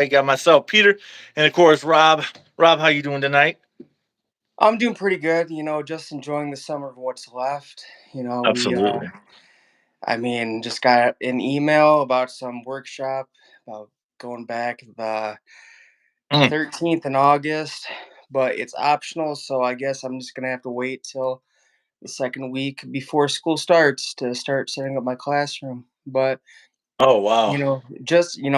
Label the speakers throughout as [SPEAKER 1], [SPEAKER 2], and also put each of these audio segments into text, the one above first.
[SPEAKER 1] I got myself, Peter, and of course, Rob. Rob, how you doing tonight?
[SPEAKER 2] I'm doing pretty good, just enjoying the summer of what's left.
[SPEAKER 1] Absolutely.
[SPEAKER 2] Just got an email about some workshop about going back the
[SPEAKER 1] Mm.
[SPEAKER 2] 13th in August, but it's optional, so I guess I'm just gonna have to wait till the second week before school starts to start setting up my classroom. But
[SPEAKER 1] Oh wow.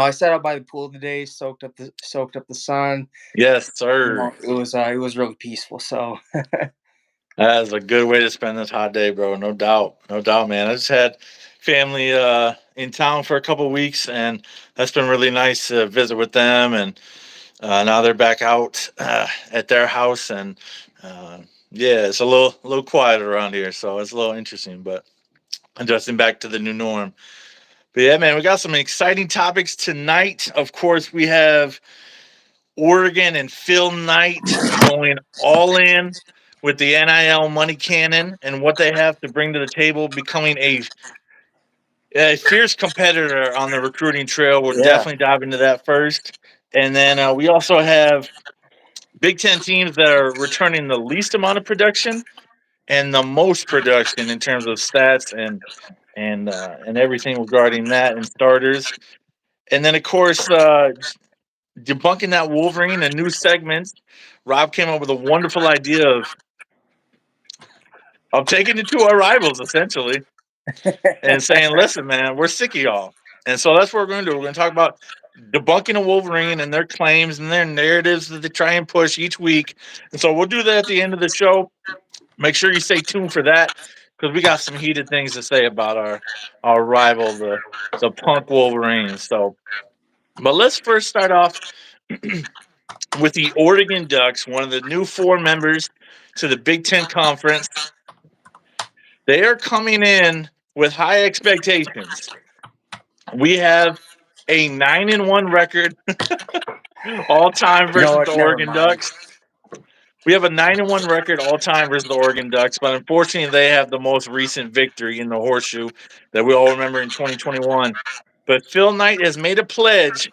[SPEAKER 2] I sat out by the pool today, soaked up the sun.
[SPEAKER 1] Yes, sir.
[SPEAKER 2] It was really peaceful. So
[SPEAKER 1] That's a good way to spend this hot day, bro. No doubt. No doubt, man. I just had family in town for a couple weeks, and that's been really nice to visit with them. And now they're back out at their house, and uh, yeah, it's a little quiet around here, so it's a little interesting, but adjusting back to the new norm. But yeah, man, we got some exciting topics tonight. Of course, we have Oregon and Phil Knight going all in with the NIL money cannon and what they have to bring to the table, becoming a fierce competitor on the recruiting trail. We'll
[SPEAKER 2] yeah,
[SPEAKER 1] definitely dive into that first. And then we also have Big Ten teams that are returning the least amount of production and the most production in terms of stats and everything regarding that and starters. And then, of course, debunking that Wolverine and new segments. Rob came up with a wonderful idea of taking it to our rivals essentially and saying, "Listen, man, we're sick of y'all." And so that's what we're going to do. We're going to talk about debunking a Wolverine and their claims and their narratives that they try and push each week. And so we'll do that at the end of the show. Make sure you stay tuned for that because we got some heated things to say about our rival, the Punk Wolverines. So, but let's first start off with the Oregon Ducks, one of the new four members to the Big Ten Conference. They are coming in with high expectations. We have a 9-1 record all time
[SPEAKER 2] you know
[SPEAKER 1] versus
[SPEAKER 2] what?
[SPEAKER 1] the
[SPEAKER 2] Never
[SPEAKER 1] Oregon
[SPEAKER 2] mind.
[SPEAKER 1] Ducks. We have a 9-1 record all time versus the Oregon Ducks, but unfortunately, they have the most recent victory in the horseshoe that we all remember in 2021. But Phil Knight has made a pledge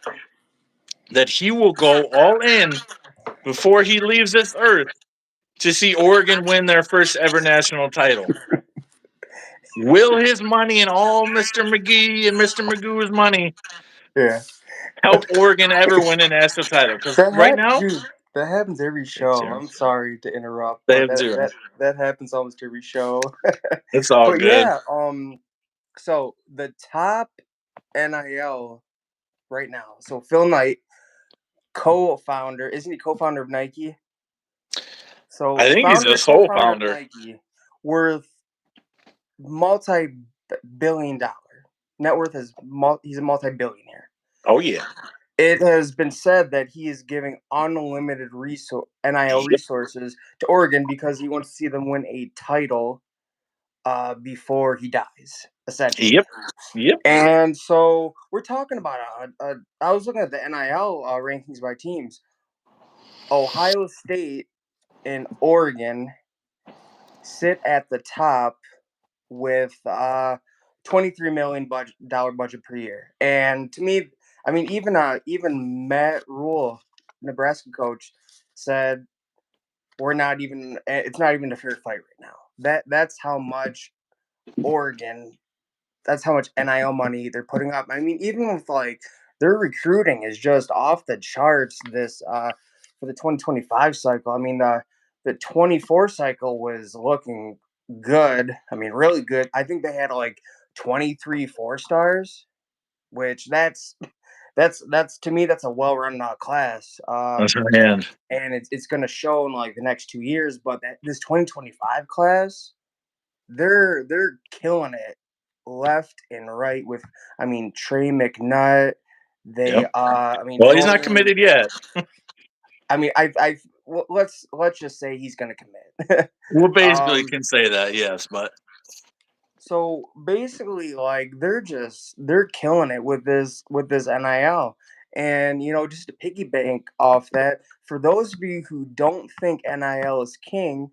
[SPEAKER 1] that he will go all in before he leaves this earth to see Oregon win their first ever national title. Will his money and all Mr. McGee and Mr. Magoo's money
[SPEAKER 2] Yeah,
[SPEAKER 1] help Oregon ever win a national title? Because right now,
[SPEAKER 2] dude. That happens every
[SPEAKER 1] it's
[SPEAKER 2] show.
[SPEAKER 1] zero.
[SPEAKER 2] I'm sorry to interrupt,
[SPEAKER 1] They
[SPEAKER 2] but
[SPEAKER 1] have
[SPEAKER 2] that
[SPEAKER 1] zero.
[SPEAKER 2] that that happens almost every show.
[SPEAKER 1] It's all
[SPEAKER 2] But
[SPEAKER 1] good.
[SPEAKER 2] yeah, so the top NIL right now. So Phil Knight, co-founder, isn't he co-founder of Nike? So
[SPEAKER 1] I think he's a
[SPEAKER 2] founder,
[SPEAKER 1] sole
[SPEAKER 2] co-founder of
[SPEAKER 1] founder.
[SPEAKER 2] Nike, worth multi-billion dollar net worth is he's a multi-billionaire.
[SPEAKER 1] Oh yeah.
[SPEAKER 2] It has been said that he is giving unlimited NIL
[SPEAKER 1] Yep.
[SPEAKER 2] resources to Oregon because he wants to see them win a title before he dies, essentially.
[SPEAKER 1] Yep. Yep.
[SPEAKER 2] And so we're talking about I was looking at the NIL rankings by teams. Ohio State and Oregon sit at the top with $23 million budget per year. And to me, even Matt Rule, Nebraska coach, said we're not even. It's not even a fair fight right now. That's how much Oregon. That's how much NIL money they're putting up. I mean, even with like their recruiting is just off the charts. This for the 2025 cycle. I mean the 24 cycle was looking good. I mean, really good. I think they had like 23 4 stars, which that's to me that's a well-run class.
[SPEAKER 1] That's her hand.
[SPEAKER 2] And it's going to show in like the next 2 years. But this 2025 class, they're killing it left and right with Trey McNutt. They
[SPEAKER 1] Yep. Well, he's not
[SPEAKER 2] going.
[SPEAKER 1] committed yet.
[SPEAKER 2] Let's just say he's gonna commit.
[SPEAKER 1] We basically
[SPEAKER 2] um
[SPEAKER 1] can say that, yes, but
[SPEAKER 2] so basically like they're killing it with this NIL. And just to piggyback off that, for those of you who don't think NIL is king,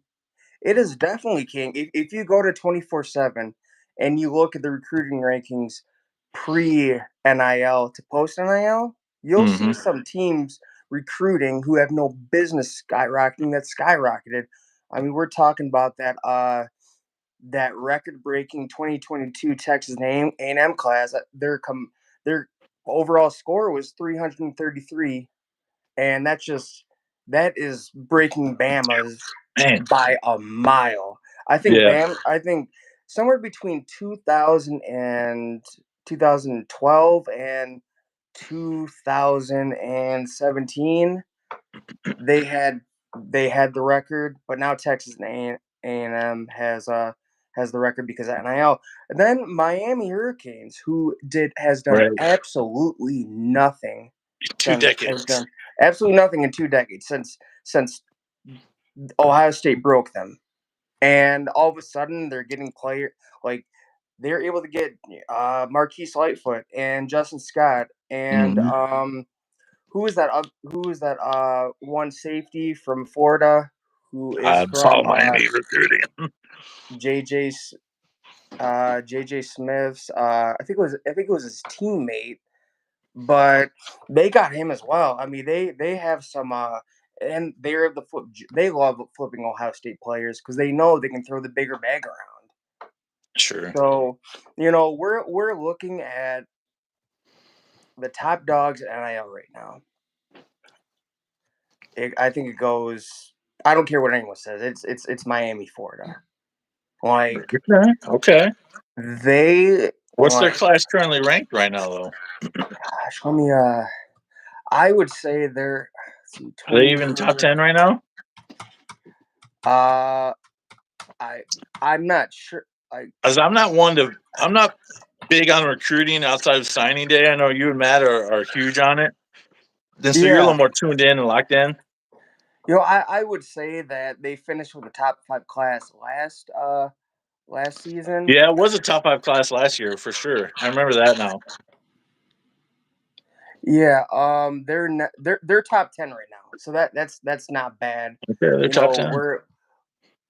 [SPEAKER 2] it is definitely king. If you go to 24/7 and you look at the recruiting rankings pre NIL to post NIL, You'll see
[SPEAKER 1] Hmm.
[SPEAKER 2] some teams recruiting who have no business skyrocketing that skyrocketed. I mean, we're talking about that record-breaking 2022 Texas A&M class. Their overall score was 333, and that is breaking Bama's
[SPEAKER 1] Man,
[SPEAKER 2] by a mile.
[SPEAKER 1] yeah,
[SPEAKER 2] I think somewhere between 2000 and 2012 and 2017 they had they had the record, but now Texas A&M has the record because of NIL. And then Miami Hurricanes, who did has done
[SPEAKER 1] right.
[SPEAKER 2] absolutely nothing
[SPEAKER 1] Two
[SPEAKER 2] has
[SPEAKER 1] decades.
[SPEAKER 2] done absolutely nothing in 2 decades since Ohio State broke them, and all of a sudden they're getting player like they're able to get Marquise Lightfoot and Justin Scott and
[SPEAKER 1] Hmm.
[SPEAKER 2] who is that one safety from Florida who is
[SPEAKER 1] I
[SPEAKER 2] from
[SPEAKER 1] follow Miami recruiting.
[SPEAKER 2] JJ JJ Smith's I think it was his teammate, but they got him as well. I mean, they have some, and they love flipping Ohio State players because they know they can throw the bigger bag around.
[SPEAKER 1] Sure.
[SPEAKER 2] So, we're looking at the top dogs at NIL right now. I think it goes. I don't care what anyone says. It's Miami, Florida. Like
[SPEAKER 1] Okay. Okay.
[SPEAKER 2] they
[SPEAKER 1] What's their
[SPEAKER 2] like.
[SPEAKER 1] class currently ranked right now, though?
[SPEAKER 2] Gosh, let me. I would say they're let's see,
[SPEAKER 1] Are they
[SPEAKER 2] 20.
[SPEAKER 1] even top 10 right now?
[SPEAKER 2] Uh, I I'm not sure. Like,
[SPEAKER 1] As I'm not big on recruiting outside of signing day. I know you and Matt are huge on it. Then so you're a
[SPEAKER 2] yeah,
[SPEAKER 1] little more tuned in and locked in.
[SPEAKER 2] I would say that they finished with the top five class last season.
[SPEAKER 1] Yeah, it was a top five class last year for sure. I remember that now.
[SPEAKER 2] Yeah, they're top 10 right now, so that's not bad.
[SPEAKER 1] Okay, they're
[SPEAKER 2] You
[SPEAKER 1] top
[SPEAKER 2] know,
[SPEAKER 1] 10.
[SPEAKER 2] we're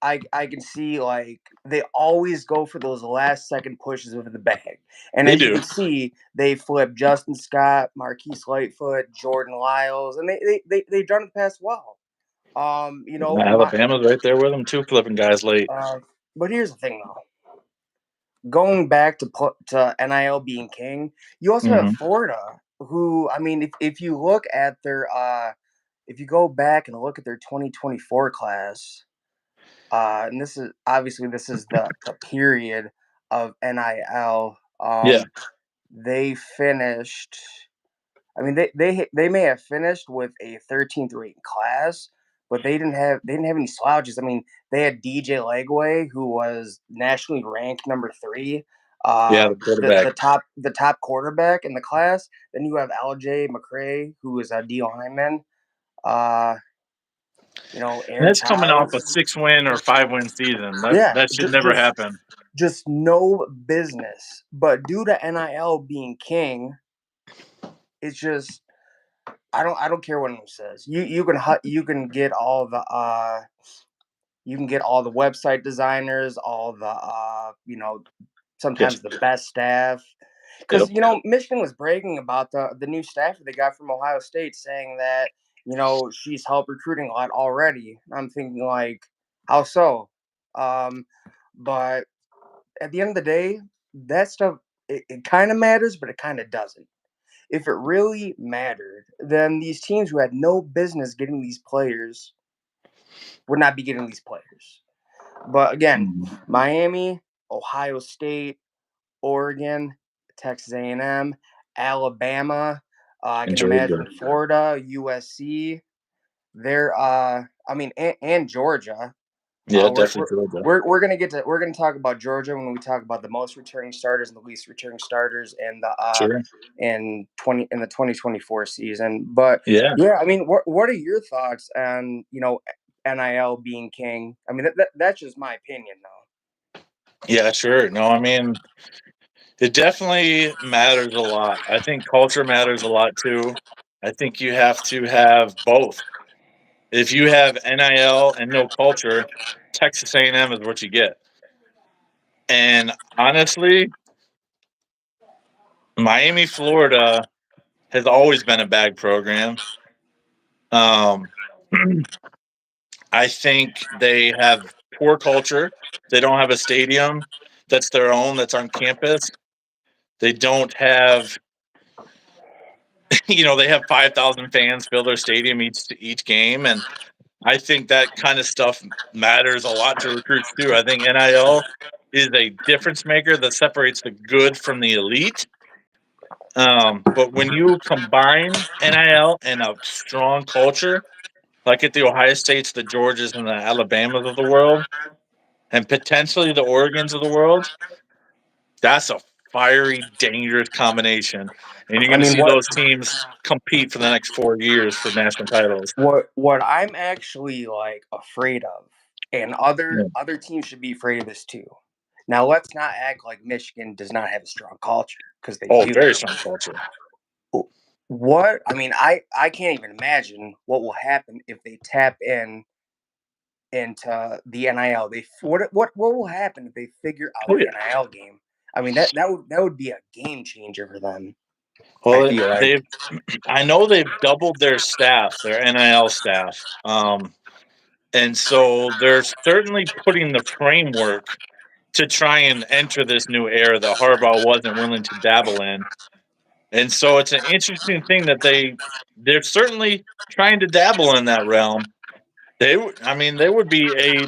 [SPEAKER 2] I can see like they always go for those last second pushes with the bag, and
[SPEAKER 1] They
[SPEAKER 2] as you
[SPEAKER 1] do.
[SPEAKER 2] can see, they flip Justin Scott, Marquise Lightfoot, Jordan Lyles, and they've done it past well. My
[SPEAKER 1] Alabama's right there with them too, flipping guys late.
[SPEAKER 2] but here's the thing though. Going back to NIL being king, you also have
[SPEAKER 1] Hmm.
[SPEAKER 2] Florida, who I mean, if you look at their if you go back and look at their 2024 class, and this is the period of NIL.
[SPEAKER 1] Yeah,
[SPEAKER 2] They finished. I mean, they may have finished with a 13th ranked class, but they didn't have any slouches. I mean, they had DJ Legway, who was nationally ranked number three,
[SPEAKER 1] yeah, the quarterback.
[SPEAKER 2] the top quarterback in the class. Then you have LJ McCray, who is a D lineman. Uh,
[SPEAKER 1] And
[SPEAKER 2] Aaron
[SPEAKER 1] that's coming off a
[SPEAKER 2] Childs.
[SPEAKER 1] 6-win or 5-win season.
[SPEAKER 2] Yeah,
[SPEAKER 1] That should never happen.
[SPEAKER 2] just no business. But due to NIL being king, it's just I don't care what anyone says. You can get all the you can get all the website designers, all the
[SPEAKER 1] Yes.
[SPEAKER 2] sometimes the best staff. Because
[SPEAKER 1] Yep.
[SPEAKER 2] Michigan was bragging about the new staffer they got from Ohio State, saying that she's helped recruiting a lot already. I'm thinking like, how so? Um, but at the end of the day, that stuff it kind of matters, but it kind of doesn't. If it really mattered, then these teams who had no business getting these players would not be getting these players. But again,
[SPEAKER 1] Mhm.
[SPEAKER 2] Miami, Ohio State, Oregon, Texas A&M, Alabama, I
[SPEAKER 1] And
[SPEAKER 2] can
[SPEAKER 1] Georgia.
[SPEAKER 2] imagine Florida, USC. They're I mean, and Georgia.
[SPEAKER 1] Yeah,
[SPEAKER 2] We're,
[SPEAKER 1] definitely Georgia.
[SPEAKER 2] we're gonna talk about Georgia when we talk about the most returning starters and the least returning starters in
[SPEAKER 1] Sure.
[SPEAKER 2] the 2024 season. But
[SPEAKER 1] Yeah.
[SPEAKER 2] yeah, I mean, what are your thoughts on NIL being king? I mean, that's just my opinion, though.
[SPEAKER 1] Yeah, sure. No, I mean, it definitely matters a lot. I think culture matters a lot too. I think you have to have both. If you have NIL and no culture, Texas A&M is what you get. And honestly, Miami, Florida, has always been a bad program. Um, I think they have poor culture. They don't have a stadium that's their own, that's on campus. They don't have, they have 5,000 fans fill their stadium each game, and I think that kind of stuff matters a lot to recruits too. I think NIL is a difference maker that separates the good from the elite. But when you combine NIL and a strong culture, like at the Ohio States, the Georgias, and the Alabamas of the world, and potentially the Oregons of the world, that's a fiery, dangerous combination. And you're
[SPEAKER 2] I
[SPEAKER 1] going to
[SPEAKER 2] mean,
[SPEAKER 1] see those teams compete for the next 4 years for national titles.
[SPEAKER 2] what I'm actually like afraid of, and
[SPEAKER 1] Yeah.
[SPEAKER 2] other teams should be afraid of this too. Now, let's not act like Michigan does not have a strong culture, because they
[SPEAKER 1] Oh,
[SPEAKER 2] do.
[SPEAKER 1] very strong culture.
[SPEAKER 2] What I mean, I can't even imagine what will happen if they tap into the NIL. What will happen if they figure out
[SPEAKER 1] Oh,
[SPEAKER 2] the
[SPEAKER 1] yeah.
[SPEAKER 2] NIL game? I mean, that would be a game changer for them. I
[SPEAKER 1] Well,
[SPEAKER 2] feel like.
[SPEAKER 1] they've I know they've doubled their staff, their NIL staff. And so they're certainly putting the framework to try and enter this new era that Harbaugh wasn't willing to dabble in. And so it's an interesting thing that they're certainly trying to dabble in that realm. They would be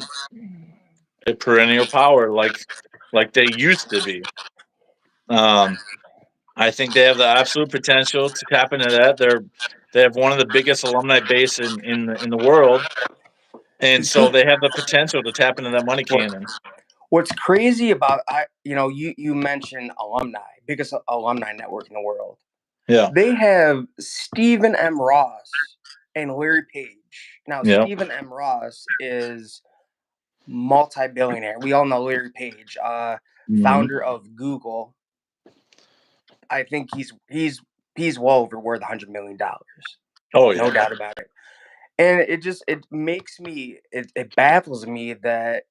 [SPEAKER 1] a perennial power like they used to be. Um, I think they have the absolute potential to tap into that. They have one of the biggest alumni base in the world, and
[SPEAKER 2] The thing,
[SPEAKER 1] so they have the potential to tap into that money
[SPEAKER 2] what
[SPEAKER 1] cannon.
[SPEAKER 2] what's crazy about you mentioned alumni, biggest alumni network in the world.
[SPEAKER 1] Yeah,
[SPEAKER 2] They have Stephen M. Ross and Larry Page. Now,
[SPEAKER 1] yeah,
[SPEAKER 2] Stephen M. Ross is multi-billionaire. We all know Larry Page,
[SPEAKER 1] hmm,
[SPEAKER 2] founder of Google. I think he's well over worth $100 million,
[SPEAKER 1] oh
[SPEAKER 2] no
[SPEAKER 1] yeah,
[SPEAKER 2] doubt about it. And it makes me it baffles me that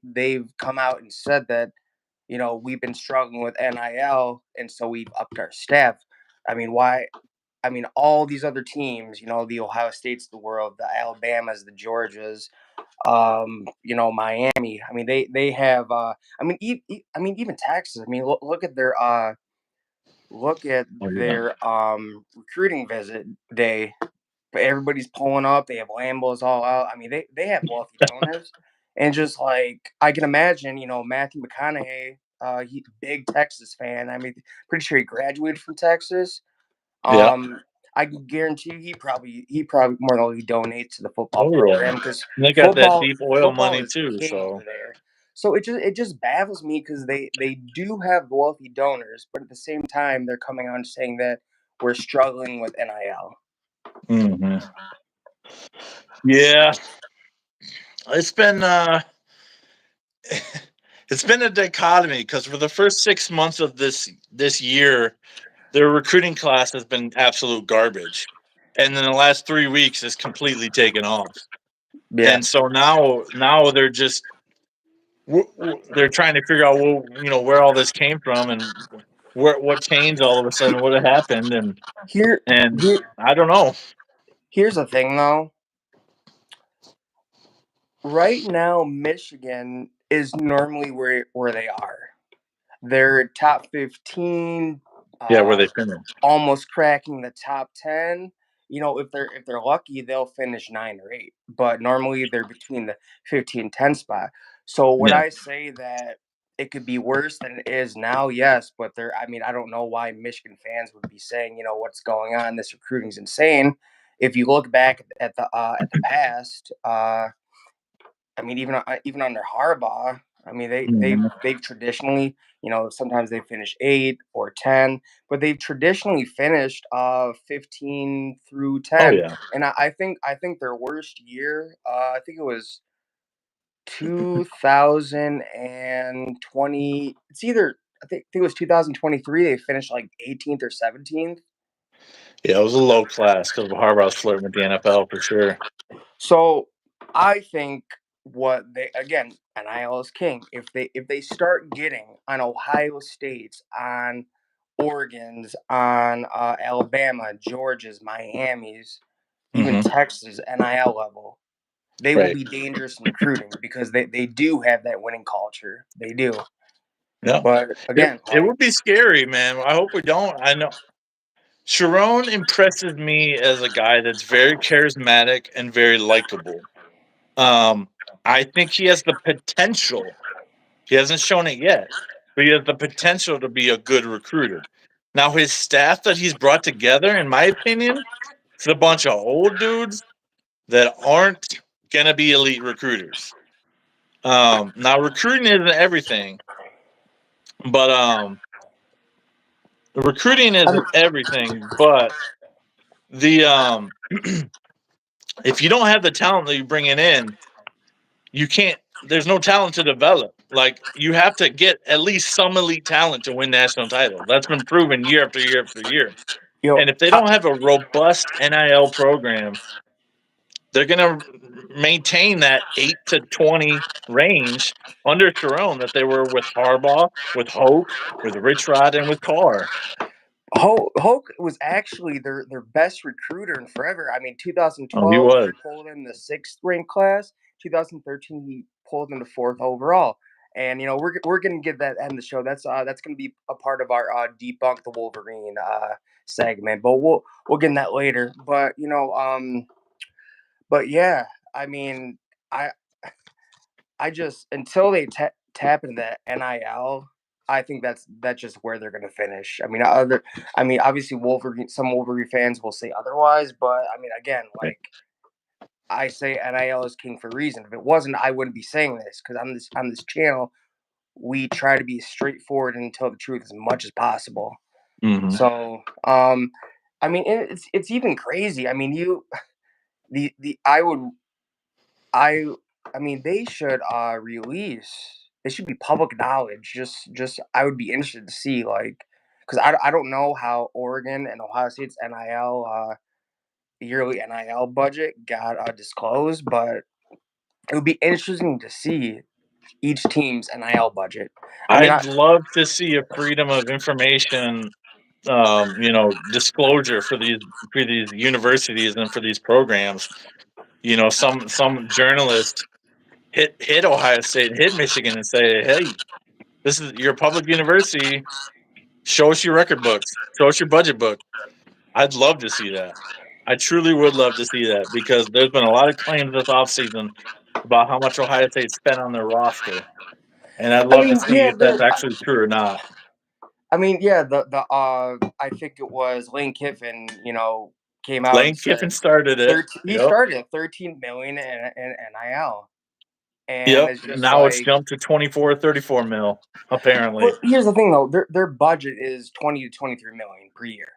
[SPEAKER 2] they've come out and said that we've been struggling with NIL, and so we've upped our staff. I mean, why? I mean, all these other teams, the Ohio States of the world, the Alabamas, the Georgias, Miami. I mean, they have. I mean, even Texas. I mean, look at
[SPEAKER 1] oh yeah,
[SPEAKER 2] their recruiting visit day. Everybody's pulling up. They have Lambos all out. I mean, they have wealthy donors, and just like I can imagine, Matthew McConaughey, he big Texas fan. I mean, pretty sure he graduated from Texas.
[SPEAKER 1] yeah,
[SPEAKER 2] Um, I can guarantee you he probably more than likely donates to the football
[SPEAKER 1] oh yeah.
[SPEAKER 2] program, because
[SPEAKER 1] And they got that
[SPEAKER 2] football
[SPEAKER 1] deep oil
[SPEAKER 2] football
[SPEAKER 1] money
[SPEAKER 2] is
[SPEAKER 1] too.
[SPEAKER 2] king
[SPEAKER 1] So
[SPEAKER 2] over there. So it just baffles me, because they do have wealthy donors, but at the same time they're coming on saying that we're struggling with NIL.
[SPEAKER 1] hmm, yeah, it's been it's been a dichotomy because for the first 6 months of this year, their recruiting class has been absolute garbage, and then the last 3 weeks is completely taken off.
[SPEAKER 2] Yeah.
[SPEAKER 1] And so now they're trying to figure out where all this came from and what changed all of a sudden, what had happened,
[SPEAKER 2] Here,
[SPEAKER 1] and
[SPEAKER 2] here
[SPEAKER 1] I don't know.
[SPEAKER 2] here's the thing though. Right now, Michigan is normally where they are. They're top 15,
[SPEAKER 1] Yeah, where they
[SPEAKER 2] uh,
[SPEAKER 1] finished.
[SPEAKER 2] almost cracking the top 10. If they're lucky, they'll finish 9 or 8. But normally they're between the 15-10 spot. So would
[SPEAKER 1] Yeah.
[SPEAKER 2] I say that it could be worse than it is now? Yes, but I mean, I don't know why Michigan fans would be saying, what's going on? This recruiting's insane. If you look back at the past, I mean, even under Harbaugh, I mean,
[SPEAKER 1] Mhm.
[SPEAKER 2] they've traditionally, sometimes they finish 8 or 10, but they've traditionally finished 15 through
[SPEAKER 1] Oh
[SPEAKER 2] 10.
[SPEAKER 1] yeah.
[SPEAKER 2] And I think their worst year, I think it was 2020. It's either I think it was 2023. They finished like 18th or 17th.
[SPEAKER 1] Yeah, it was a low class because Harbaugh's flirting with the NFL for sure.
[SPEAKER 2] So I think what they again, NIL is king. If they start getting on Ohio State's, on Oregon's, on Alabama, Georgia's, Miami's, even
[SPEAKER 1] Hmm.
[SPEAKER 2] Texas NIL level, they will
[SPEAKER 1] Right.
[SPEAKER 2] be dangerous in recruiting because they do have that winning culture. They do.
[SPEAKER 1] Yeah.
[SPEAKER 2] But again,
[SPEAKER 1] It
[SPEAKER 2] like,
[SPEAKER 1] would be scary, man. I hope we don't. I know Sharon impresses me as a guy that's very charismatic and very likable. Um, I think he has the potential. He hasn't shown it yet, but he has the potential to be a good recruiter. Now, his staff that he's brought together, in my opinion, is a bunch of old dudes that aren't gonna be elite recruiters. Now recruiting isn't everything, but recruiting
[SPEAKER 2] I'm,
[SPEAKER 1] isn't everything, but the if you don't have the talent that you bring it in, you can't. There's no talent to develop. Like you have to get at least some elite talent to win national titles. That's been proven year after year after year.
[SPEAKER 2] yo,
[SPEAKER 1] And if they don't have a robust NIL program, they're going to maintain that 8 to 20 range under Sharon that they were with Harbaugh, with Hoke, with Rich Rod, and with Carr.
[SPEAKER 2] Hulk was actually their best recruiter in forever. I mean,
[SPEAKER 1] Oh, he
[SPEAKER 2] 2012 he
[SPEAKER 1] was.
[SPEAKER 2] pulled in the sixth ranked class. 2013 he pulled in the fourth overall. And we're gonna get that end of the show. That's gonna be a part of our debunk the Wolverine segment. But we'll get in that later. But yeah, I mean, I I just until they tap into that NIL, I think that's just where they're gonna finish. I mean, obviously some Wolverine fans will say otherwise, but I mean, again, like I say, NIL is king for a reason. If it wasn't, I wouldn't be saying this because on this channel, we try to be straightforward and tell the truth as much as possible.
[SPEAKER 1] Mm-hmm.
[SPEAKER 2] So, I mean, it's even crazy. I mean, the I I mean, they should release. It should be public knowledge. Just I would be interested to see, like, because I don't know how Oregon and Ohio State's NIL yearly NIL budget got disclosed, but it would be interesting to see each team's NIL budget. I mean,
[SPEAKER 1] I'd love to see a freedom of information, disclosure for these universities and for these programs. Some journalist hit Ohio State, hit Michigan, and say, "Hey, this is your public university. Show us your record books. Show us your budget book." I'd love to see that. I truly would love to see that because there's been a lot of claims this offseason about how much Ohio State spent on their roster, and I'd
[SPEAKER 2] I
[SPEAKER 1] love to
[SPEAKER 2] mean,
[SPEAKER 1] see
[SPEAKER 2] yeah,
[SPEAKER 1] if that's actually true or not.
[SPEAKER 2] yeah, I think it was Lane Kiffin, came out and
[SPEAKER 1] Lane Kiffin
[SPEAKER 2] said
[SPEAKER 1] started it.
[SPEAKER 2] 13, he
[SPEAKER 1] Yep.
[SPEAKER 2] started at 13 million in NIL, and
[SPEAKER 1] Yep.
[SPEAKER 2] it's just
[SPEAKER 1] Now it's
[SPEAKER 2] like.
[SPEAKER 1] jumped to 24 or 34 mil, apparently.
[SPEAKER 2] But here's the thing, though. Their budget is 20 to 23 million per year.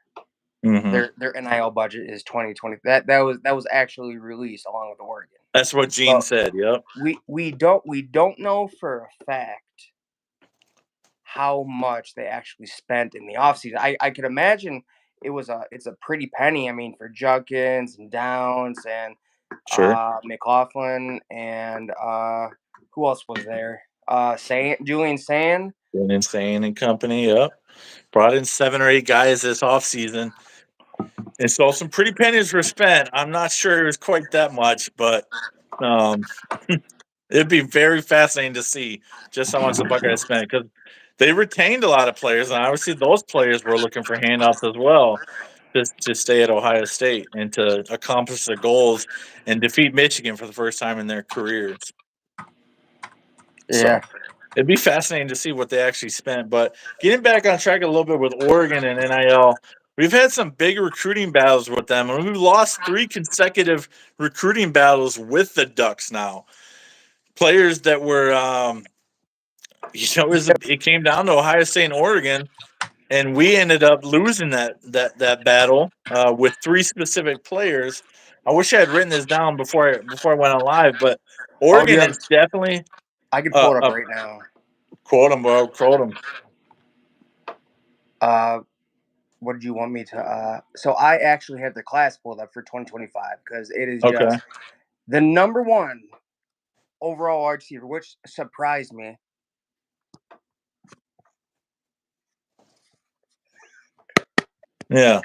[SPEAKER 1] Hmm.
[SPEAKER 2] Their NIL budget is 2020. That was actually released along with Oregon.
[SPEAKER 1] That's what Gene
[SPEAKER 2] But
[SPEAKER 1] said. Yep.
[SPEAKER 2] we don't know for a fact how much they actually spent in the offseason. I could imagine it's a pretty penny. I mean, for Judkins and Downs and
[SPEAKER 1] Sure.
[SPEAKER 2] McLaughlin and who else was there? Julian Sand.
[SPEAKER 1] Been insane and company. Yep. Brought in 7 or 8 guys this offseason. And so some pretty pennies were spent. I'm not sure it was quite that much, but um, it'd be very fascinating to see just how much the Buckeyes spent because they retained a lot of players, and obviously those players were looking for handouts as well to stay at Ohio State and to accomplish their goals and defeat Michigan for the first time in their careers.
[SPEAKER 2] Yeah.
[SPEAKER 1] So it'd be fascinating to see what they actually spent. But getting back on track a little bit with Oregon and NIL, we've had some big recruiting battles with them, and we've lost 3 consecutive recruiting battles with the Ducks now. Players that were, it came down to Ohio State and Oregon, and we ended up losing that battle with 3 specific players. I wish I had written this down before I went on live, but
[SPEAKER 2] Oh, do you
[SPEAKER 1] Oregon
[SPEAKER 2] have?
[SPEAKER 1] is definitely
[SPEAKER 2] I can pull it up
[SPEAKER 1] a
[SPEAKER 2] right now.
[SPEAKER 1] quote them, bro, quote them.
[SPEAKER 2] Uh, what did you want me to? So I actually have the class pulled up for 2025 because it is
[SPEAKER 1] Okay.
[SPEAKER 2] just the number one overall wide receiver, which surprised me.
[SPEAKER 1] Yeah,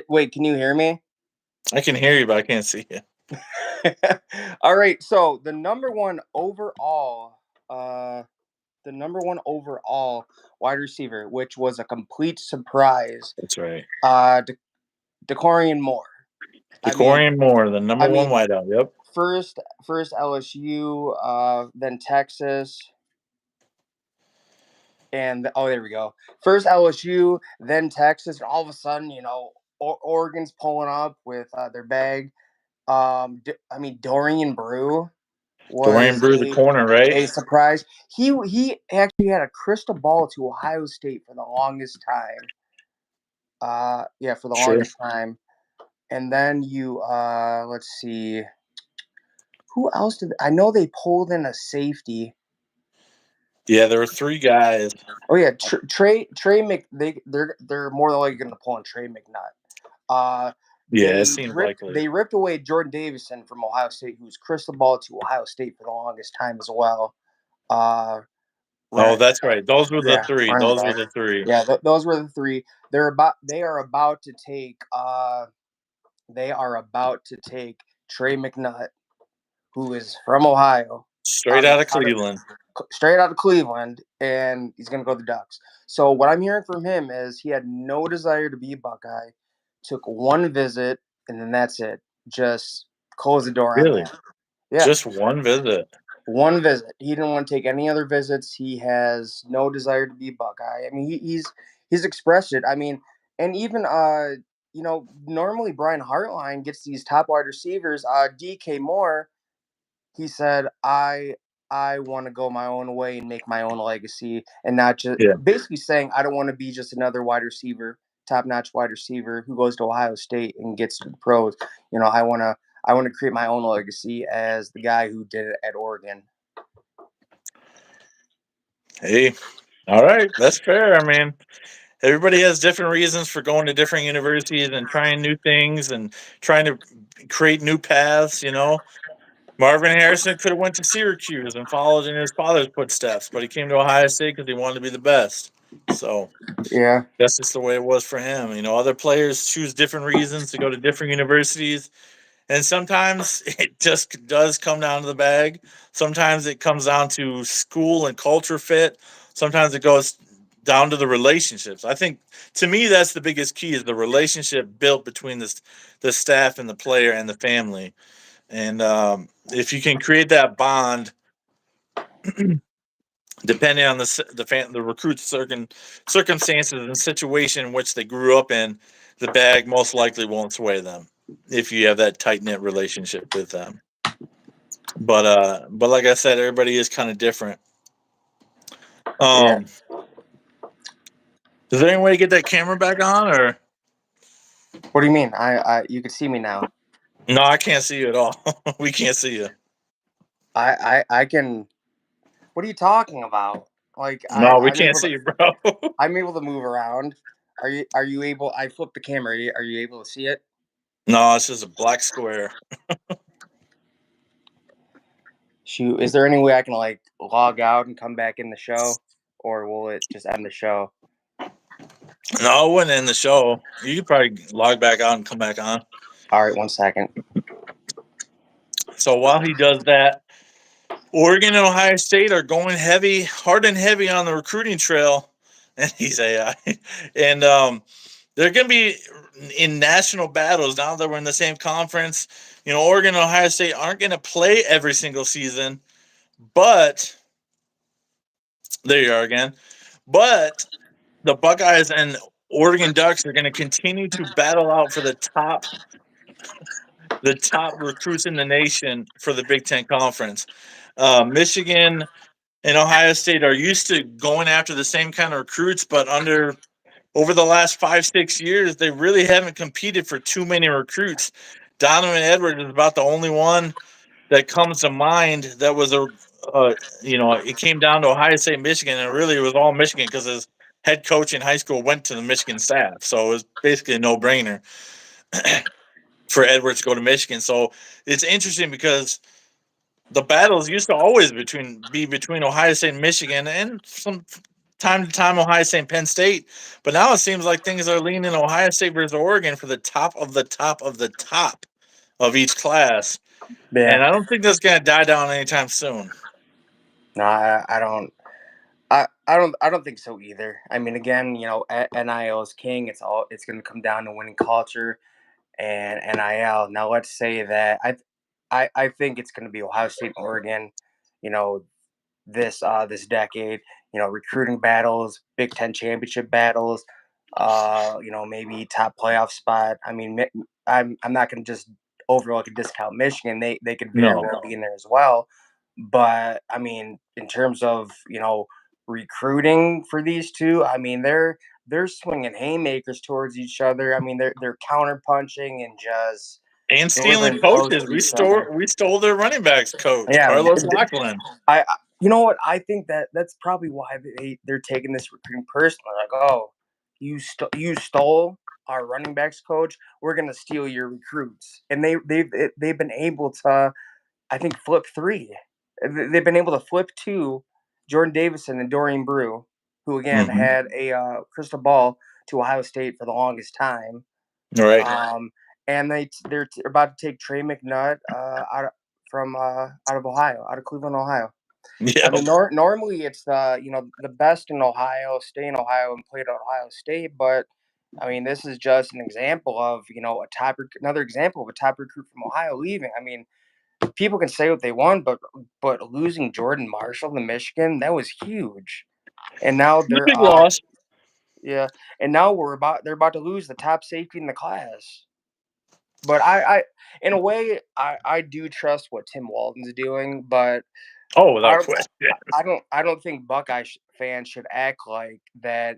[SPEAKER 2] Wait, can you hear me?
[SPEAKER 1] I can hear you, but I can't see you.
[SPEAKER 2] All right. So uh, the number one overall wide receiver, which was a complete surprise,
[SPEAKER 1] That's right.
[SPEAKER 2] De- Decorian Moore. I mean,
[SPEAKER 1] DeCorian Moore, the number
[SPEAKER 2] I
[SPEAKER 1] one
[SPEAKER 2] mean,
[SPEAKER 1] wideout. Yep.
[SPEAKER 2] first LSU, then Texas, and oh, there we go. First LSU, then Texas, and all of a sudden, Oregon's pulling up with their bag. Dorian Brew
[SPEAKER 1] Dorian
[SPEAKER 2] was
[SPEAKER 1] Brew, the corner, right?
[SPEAKER 2] a surprise. He actually had a crystal ball to Ohio State for the longest time. Yeah, for the
[SPEAKER 1] Sure.
[SPEAKER 2] longest time. And then let's see, who else did I know they pulled in a safety.
[SPEAKER 1] Yeah, there were three guys.
[SPEAKER 2] Oh yeah, Trey Mc. They're more than likely going to pull in Trey McNutt. Uh,
[SPEAKER 1] Yeah, it seems likely.
[SPEAKER 2] they ripped away Jordan Davison from Ohio State, who's crystal ball to Ohio State for the longest time as well. Uh,
[SPEAKER 1] Oh,
[SPEAKER 2] Ren,
[SPEAKER 1] that's right. Those were the
[SPEAKER 2] yeah,
[SPEAKER 1] three.
[SPEAKER 2] running
[SPEAKER 1] Those were
[SPEAKER 2] back.
[SPEAKER 1] the three.
[SPEAKER 2] Yeah, those were the three. They are about to take. They are about to take Trey McNutt, who is from Ohio,
[SPEAKER 1] Straight
[SPEAKER 2] out of
[SPEAKER 1] out of Cleveland.
[SPEAKER 2] straight out of Cleveland, and he's going to go to the Ducks. So what I'm hearing from him is he had no desire to be a Buckeye, took one visit, and then that's it. Just close the door on
[SPEAKER 1] Really?
[SPEAKER 2] that. Yeah,
[SPEAKER 1] Just one visit.
[SPEAKER 2] one visit. He didn't want to take any other visits. He has no desire to be a Buckeye. I mean, he's expressed it. I mean, and even normally Brian Hartline gets these top wide receivers. DK Moore, he said, I want to go my own way and make my own legacy, and not just
[SPEAKER 1] Yeah.
[SPEAKER 2] basically saying I don't want to be just another wide receiver, top notch wide receiver who goes to Ohio State and gets to the pros. I want to create my own legacy as the guy who did it at Oregon.
[SPEAKER 1] Hey, all right. That's fair. I mean, everybody has different reasons for going to different universities and trying new things and trying to create new paths, Marvin Harrison could have went to Syracuse and followed in his father's footsteps, but he came to Ohio State because he wanted to be the best. So
[SPEAKER 2] Yeah,
[SPEAKER 1] that's just the way it was for him. Other players choose different reasons to go to different universities. And sometimes it just does come down to the bag. Sometimes it comes down to school and culture fit. Sometimes it goes down to the relationships. I think to me that's the biggest key is the relationship built between the staff and the player and the family. And if you can create that bond, depending on the recruit's circumstances and situation in which they grew up in, the bag most likely won't sway them if you have that tight knit relationship with them. But like I said, everybody is kind of different.
[SPEAKER 2] yeah.
[SPEAKER 1] Um, is there any way to get that camera back on, or
[SPEAKER 2] What do you mean? You can see me now.
[SPEAKER 1] no? I can't see you at all. We can't see you.
[SPEAKER 2] I can. What are you talking about? Like
[SPEAKER 1] No, we can't see you, bro.
[SPEAKER 2] I'm able to move around. Are you able? I flipped the camera. Are you able to see it?
[SPEAKER 1] No, it's just a black square.
[SPEAKER 2] Shoot, is there any way I can like log out and come back in the show, or will it just end the show?
[SPEAKER 1] No, it wasn't in the show. You could probably log back out and come back on.
[SPEAKER 2] All right, 1 second.
[SPEAKER 1] So while he does that, Oregon and Ohio State are going hard and heavy on the recruiting trail, and he's AI, and they're going to be in national battles now that we're in the same conference. Oregon and Ohio State aren't going to play every single season, but there you are again. But the Buckeyes and Oregon Ducks are going to continue to battle out for the top recruits in the nation for the Big Ten Conference. Michigan and Ohio State are used to going after the same kind of recruits, but over the last 5-6 years, they really haven't competed for too many recruits. Donovan Edwards is about the only one that comes to mind that was it came down to Ohio State, Michigan, and really it was all Michigan because his head coach in high school went to the Michigan staff, so it was basically a no-brainer for Edwards to go to Michigan. So it's interesting because the battles used to always be between Ohio State and Michigan, and time to time Ohio State and Penn State, but now it seems like things are leaning Ohio State versus Oregon for the top of the top of the top of each class,
[SPEAKER 2] Yeah.
[SPEAKER 1] and I don't think that's going to die down anytime soon.
[SPEAKER 2] No, I don't. I don't think so either. I mean, again, NIL is king. It's going to come down to winning culture and NIL. Now, let's say that I think it's going to be Ohio State and Oregon. You know, this decade. Recruiting battles, Big Ten championship battles. Maybe top playoff spot. I mean, I'm not going to just overlook and discount Michigan. They could very
[SPEAKER 1] No,
[SPEAKER 2] well be in there as well. But I mean, in terms of recruiting for these two, I mean they're swinging haymakers towards each other. I mean they're counter punching and just
[SPEAKER 1] and stealing
[SPEAKER 2] delivering blows
[SPEAKER 1] coaches.
[SPEAKER 2] to each other.
[SPEAKER 1] We stole their running backs coach,
[SPEAKER 2] Yeah,
[SPEAKER 1] Carlos Lachlan.
[SPEAKER 2] you know what? I think that's probably why they're taking this recruiting personally. Like, oh, you stole our running backs coach. We're gonna steal your recruits, and they've been able to, I think, flip three. They've been able to flip two, Jordan Davison and Dorian Brew, who again
[SPEAKER 1] Mm-hmm.
[SPEAKER 2] had a crystal ball to Ohio State for the longest time.
[SPEAKER 1] All right.
[SPEAKER 2] And they're about to take Trey McNutt out of Ohio, out of Cleveland, Ohio. I
[SPEAKER 1] Yeah.
[SPEAKER 2] mean, normally it's the best in Ohio, stay in Ohio and play at Ohio State, but I mean, this is just an example of another example of a top recruit from Ohio leaving. I mean, people can say what they want, but losing Jordan Marshall to Michigan, that was huge. And now
[SPEAKER 1] The big loss.
[SPEAKER 2] yeah, and now they're about to lose the top safety in the class. But in a way, I do trust what Tim Walton's doing, but
[SPEAKER 1] Oh,
[SPEAKER 2] I
[SPEAKER 1] without
[SPEAKER 2] don't
[SPEAKER 1] question.
[SPEAKER 2] I don't think Buckeye fans should act like that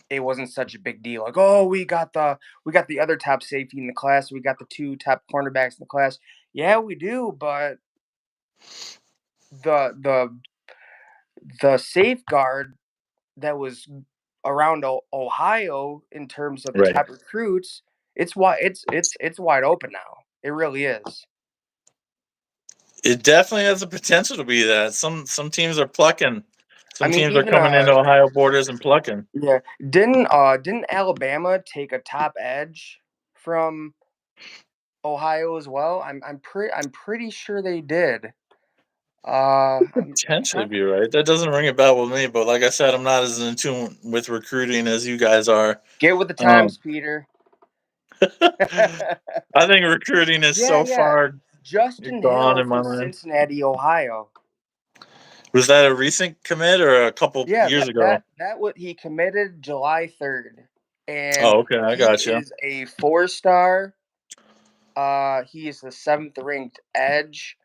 [SPEAKER 2] it wasn't such a big deal. Like, oh, we got the other top safety in the class, we got the two top cornerbacks in the class. Yeah, we do, but the the the safeguard that was around Ohio in terms of the
[SPEAKER 1] Right.
[SPEAKER 2] top recruits, it's wide open now. It really is.
[SPEAKER 1] It definitely has the potential to be that. Some teams are plucking.
[SPEAKER 2] I
[SPEAKER 1] Some
[SPEAKER 2] mean,
[SPEAKER 1] teams are
[SPEAKER 2] even
[SPEAKER 1] coming into Ohio borders and plucking.
[SPEAKER 2] yeah, didn't Alabama take a top edge from Ohio as well? I'm pretty sure they did. I'm
[SPEAKER 1] Potentially
[SPEAKER 2] trying.
[SPEAKER 1] be right. That doesn't ring a bell with me, but like I said, I'm not as in tune with recruiting as you guys are.
[SPEAKER 2] Get with the
[SPEAKER 1] Um,
[SPEAKER 2] times, Peter.
[SPEAKER 1] I think recruiting is
[SPEAKER 2] Yeah,
[SPEAKER 1] so
[SPEAKER 2] yeah.
[SPEAKER 1] far
[SPEAKER 2] Justin
[SPEAKER 1] gone
[SPEAKER 2] Hill
[SPEAKER 1] in my
[SPEAKER 2] from
[SPEAKER 1] mind.
[SPEAKER 2] Cincinnati, Ohio.
[SPEAKER 1] Was that a recent commit or a couple
[SPEAKER 2] Yeah,
[SPEAKER 1] years ago?
[SPEAKER 2] that what he committed July 3rd, and
[SPEAKER 1] Oh, okay, I
[SPEAKER 2] he
[SPEAKER 1] got you.
[SPEAKER 2] is a 4-star. He is the seventh ranked edge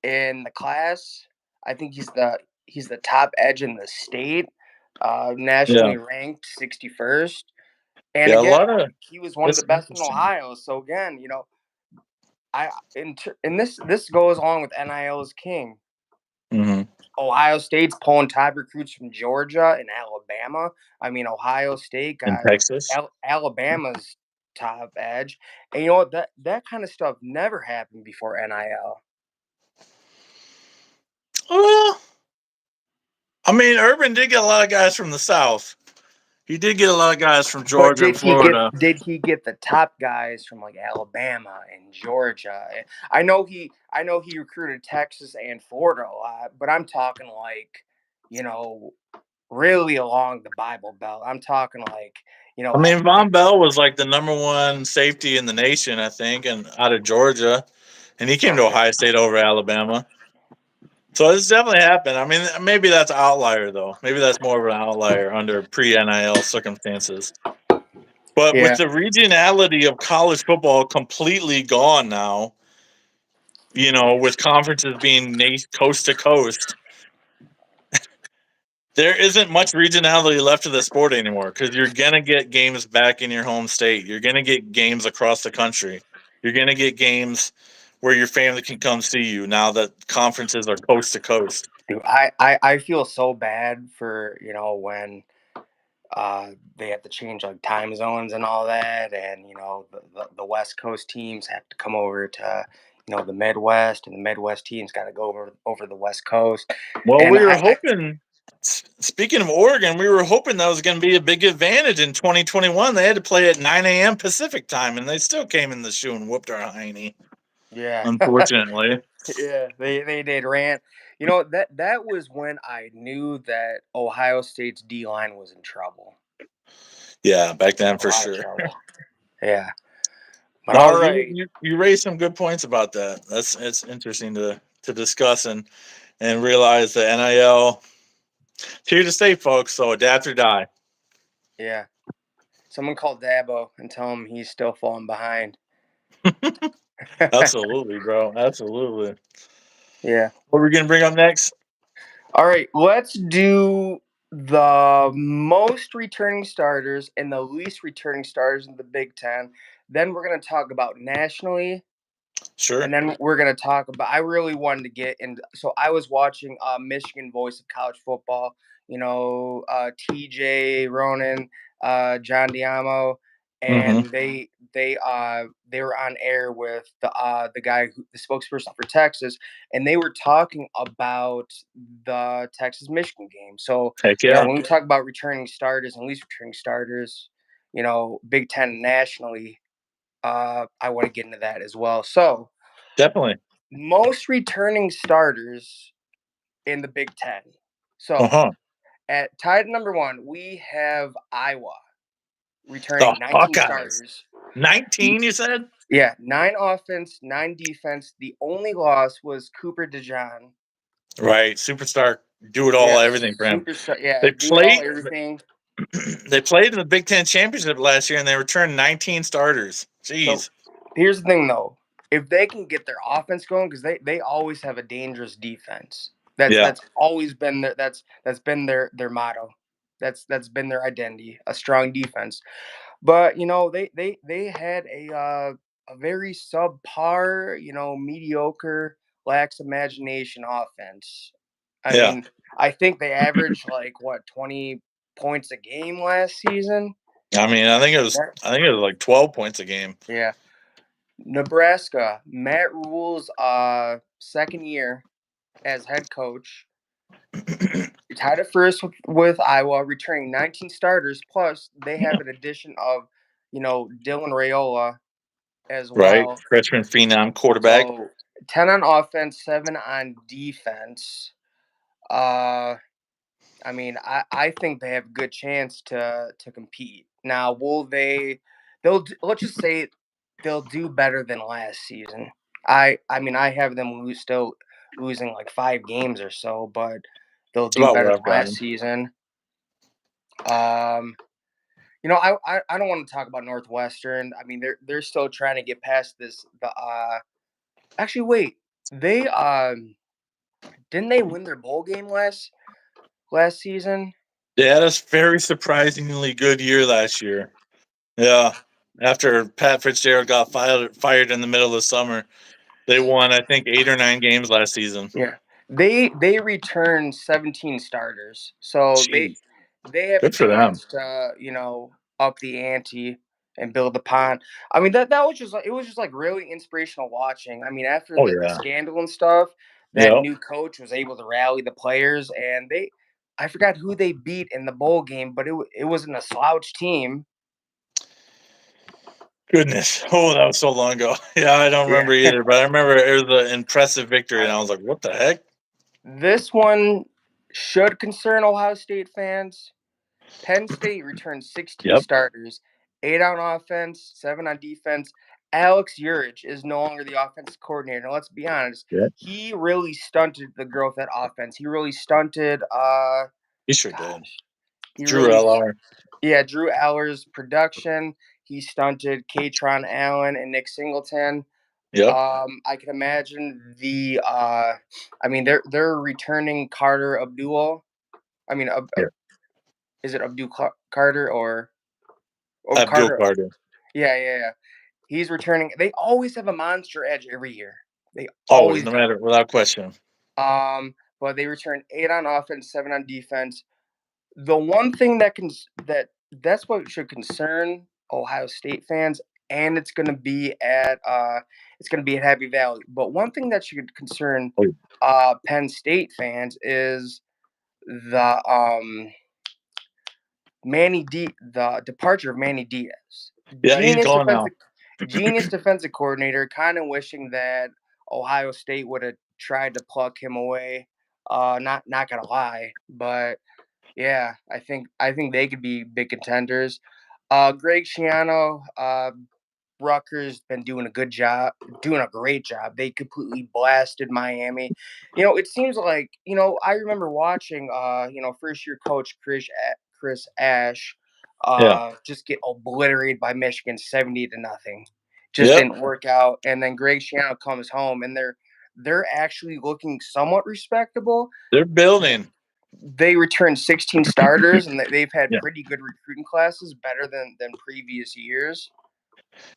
[SPEAKER 2] in the class. I think he's the top edge in the state,
[SPEAKER 1] Yeah,
[SPEAKER 2] nationally ranked 61st. And
[SPEAKER 1] yeah, a
[SPEAKER 2] again,
[SPEAKER 1] lot of
[SPEAKER 2] he was one of
[SPEAKER 1] that's
[SPEAKER 2] the best in
[SPEAKER 1] interesting.
[SPEAKER 2] Ohio. So again, and this goes along with NIL is king.
[SPEAKER 1] Hmm.
[SPEAKER 2] Ohio State's pulling top recruits from Georgia and Alabama. I mean, Ohio State
[SPEAKER 1] In
[SPEAKER 2] got
[SPEAKER 1] Texas.
[SPEAKER 2] Alabama's top edge, and you know what? That kind of stuff never happened before NIL.
[SPEAKER 1] Well, I mean, Urban did get a lot of guys from the South. He did get a lot of guys from
[SPEAKER 2] But
[SPEAKER 1] Georgia and Florida.
[SPEAKER 2] did he get the top guys from like Alabama and Georgia? I know he recruited Texas and Florida a lot, but I'm talking like, you know, really along the Bible Belt. I'm talking like,
[SPEAKER 1] I mean, Von Bell was like the number one safety in the nation, I think, and out of Georgia, and he came to Ohio State over Alabama. So it's definitely happened. I mean, maybe that's an outlier though. Maybe that's more of an outlier under pre NIL circumstances. But with
[SPEAKER 2] yeah.
[SPEAKER 1] the regionality of college football completely gone now, with conferences being coast to coast, there isn't much regionality left of the sport anymore because you're gonna get games back in your home state. You're gonna get games across the country. You're gonna get games where your family can come see you now that conferences are coast to coast.
[SPEAKER 2] Dude, I feel so bad for when they have to change like time zones and all that, and the West Coast teams have to come over to the Midwest, and the Midwest teams got to go over the West Coast,
[SPEAKER 1] Well,
[SPEAKER 2] and
[SPEAKER 1] we were hoping. Speaking of Oregon, we were hoping that was going to be a big advantage in 2021. They had to play at 9 a.m. Pacific time, and they still came in the shoe and whooped our hiney.
[SPEAKER 2] Yeah.
[SPEAKER 1] Unfortunately,
[SPEAKER 2] Yeah, they did ran. That was when I knew that Ohio State's D line was in trouble.
[SPEAKER 1] yeah, back then
[SPEAKER 2] A
[SPEAKER 1] for
[SPEAKER 2] lot of
[SPEAKER 1] sure.
[SPEAKER 2] trouble. Yeah. But
[SPEAKER 1] No,
[SPEAKER 2] all
[SPEAKER 1] you,
[SPEAKER 2] right.
[SPEAKER 1] you you raised some good points about that. It's interesting to discuss and realize the NIL it's here to stay, folks. So adapt or die.
[SPEAKER 2] Yeah. Someone call Dabo and tell him he's still falling behind.
[SPEAKER 1] Absolutely, bro. Absolutely.
[SPEAKER 2] Yeah.
[SPEAKER 1] What are we gonna bring up next?
[SPEAKER 2] All right, let's do the most returning starters and the least returning starters in the Big Ten. Then we're going to talk about nationally,
[SPEAKER 1] Sure.
[SPEAKER 2] and then we're going to talk about. I really wanted to get into. So I was watching Michigan Voice of College Football. TJ Ronan, John Diamo,
[SPEAKER 1] Mm-hmm.
[SPEAKER 2] and they were on air with the guy the spokesperson for Texas, and they were talking about the Texas Michigan game. So
[SPEAKER 1] Heck yeah.
[SPEAKER 2] when we talk about returning starters and least returning starters, Big Ten nationally, I want to get into that as well. So
[SPEAKER 1] Definitely.
[SPEAKER 2] most returning starters in the Big Ten.
[SPEAKER 1] Uh
[SPEAKER 2] So
[SPEAKER 1] huh.
[SPEAKER 2] at tied number one, we have Iowa
[SPEAKER 1] The
[SPEAKER 2] returning 19
[SPEAKER 1] Hawkeyes.
[SPEAKER 2] starters.
[SPEAKER 1] 19, you said?
[SPEAKER 2] Yeah, 9 offense, 9 defense. The only loss was Cooper DeJean.
[SPEAKER 1] Right. Superstar. Do it all.
[SPEAKER 2] Yeah,
[SPEAKER 1] Everything for him.
[SPEAKER 2] superstar. Yeah,
[SPEAKER 1] They
[SPEAKER 2] do it all,
[SPEAKER 1] played.
[SPEAKER 2] everything.
[SPEAKER 1] They played in the Big Ten championship last year, and they returned 19 starters.
[SPEAKER 2] So
[SPEAKER 1] Jeez.
[SPEAKER 2] here's the thing, though. If they can get their offense going, because they always have a dangerous defense.
[SPEAKER 1] Yeah.
[SPEAKER 2] That's always been that's been their motto. That's been their identity, a strong defense. But they had a very subpar, mediocre, lacks imagination offense. I
[SPEAKER 1] Yeah.
[SPEAKER 2] mean, I think they averaged like what 20 points a game last season.
[SPEAKER 1] I mean, I think it was.
[SPEAKER 2] That-
[SPEAKER 1] I think it was like 12 points a game.
[SPEAKER 2] yeah, Nebraska, Matt Rule's second year as head coach. Tied at first with Iowa, returning 19 starters. Plus, they
[SPEAKER 1] Yeah.
[SPEAKER 2] have an addition of, Dylan Raiola as
[SPEAKER 1] Right.
[SPEAKER 2] well.
[SPEAKER 1] Freshman phenom quarterback.
[SPEAKER 2] So 10 on offense, 7 on defense. Uh, I mean, I think they have a good chance to compete. Now, will they? Let's just say they'll do better than last season. I mean, I have them still losing like 5 games or so, but they'll
[SPEAKER 1] It's
[SPEAKER 2] do
[SPEAKER 1] about
[SPEAKER 2] better
[SPEAKER 1] where
[SPEAKER 2] than
[SPEAKER 1] I've got
[SPEAKER 2] last
[SPEAKER 1] him.
[SPEAKER 2] season. Um, I don't want to talk about Northwestern. I mean, they're still trying to get past this. Actually, wait, they didn't they win their bowl game last season?
[SPEAKER 1] They had a very surprisingly good year last year. Yeah. After Pat Fitzgerald got fired in the middle of the summer, they won, I think, 8 or 9 games last season.
[SPEAKER 2] Yeah. They returned 17 starters. So they
[SPEAKER 1] Jeez.
[SPEAKER 2] they have a
[SPEAKER 1] Good for them.
[SPEAKER 2] chance to, up the ante and build upon. I mean that was just like it was just like really inspirational watching. I mean, after
[SPEAKER 1] Oh,
[SPEAKER 2] the
[SPEAKER 1] yeah.
[SPEAKER 2] scandal and stuff, that
[SPEAKER 1] Yep.
[SPEAKER 2] new coach was able to rally the players, and I forgot who they beat in the bowl game, but it wasn't a slouch team.
[SPEAKER 1] Goodness. Oh, that was so long ago. Yeah, I don't
[SPEAKER 2] Yeah.
[SPEAKER 1] remember either, but I remember it was an impressive victory,
[SPEAKER 2] I
[SPEAKER 1] and I
[SPEAKER 2] know.
[SPEAKER 1] was like, what the heck?
[SPEAKER 2] This one should concern Ohio State fans. Penn State returned 16
[SPEAKER 1] Yep.
[SPEAKER 2] starters, 8 on offense, 7 on defense. Alex Urich is no longer the offensive coordinator. Now, let's be honest.
[SPEAKER 1] Yep.
[SPEAKER 2] He really stunted the growth at offense. He really stunted
[SPEAKER 1] He sure did.
[SPEAKER 2] gosh. He
[SPEAKER 1] Drew
[SPEAKER 2] really
[SPEAKER 1] LR.
[SPEAKER 2] yeah, Drew Aller's production. He stunted Katron Allen and Nick Singleton.
[SPEAKER 1] Yep.
[SPEAKER 2] I can imagine I mean they're returning Carter Abdul. I mean
[SPEAKER 1] Yeah.
[SPEAKER 2] is it Abdul Carter or
[SPEAKER 1] Abdul
[SPEAKER 2] Carter?
[SPEAKER 1] Carter.
[SPEAKER 2] Yeah. He's returning. They always have a monster edge every year. They
[SPEAKER 1] Always,
[SPEAKER 2] always
[SPEAKER 1] no
[SPEAKER 2] do.
[SPEAKER 1] matter, without question.
[SPEAKER 2] But they return 8 on offense, 7 on defense. The one thing that's what should concern Ohio State fans, and it's gonna be at Happy Valley. But one thing that should concern
[SPEAKER 1] Oh,
[SPEAKER 2] Penn State fans is the the departure of Manny Diaz.
[SPEAKER 1] Yeah, he's
[SPEAKER 2] Genius
[SPEAKER 1] gone
[SPEAKER 2] defensive
[SPEAKER 1] now.
[SPEAKER 2] genius defensive coordinator, kind of wishing that Ohio State would have tried to pluck him away. Not gonna lie, but yeah, I think they could be big contenders. Greg Schiano, Rutgers been doing a good job, doing a great job. They completely blasted Miami. It seems like I remember watching first year coach Chris Ash
[SPEAKER 1] Yeah.
[SPEAKER 2] just get obliterated by Michigan 70-0. Just
[SPEAKER 1] Yep.
[SPEAKER 2] didn't work out. And then Greg Schiano comes home and they're actually looking somewhat respectable.
[SPEAKER 1] They're building.
[SPEAKER 2] They returned 16 starters and they've had
[SPEAKER 1] Yeah.
[SPEAKER 2] pretty good recruiting classes, better than previous years.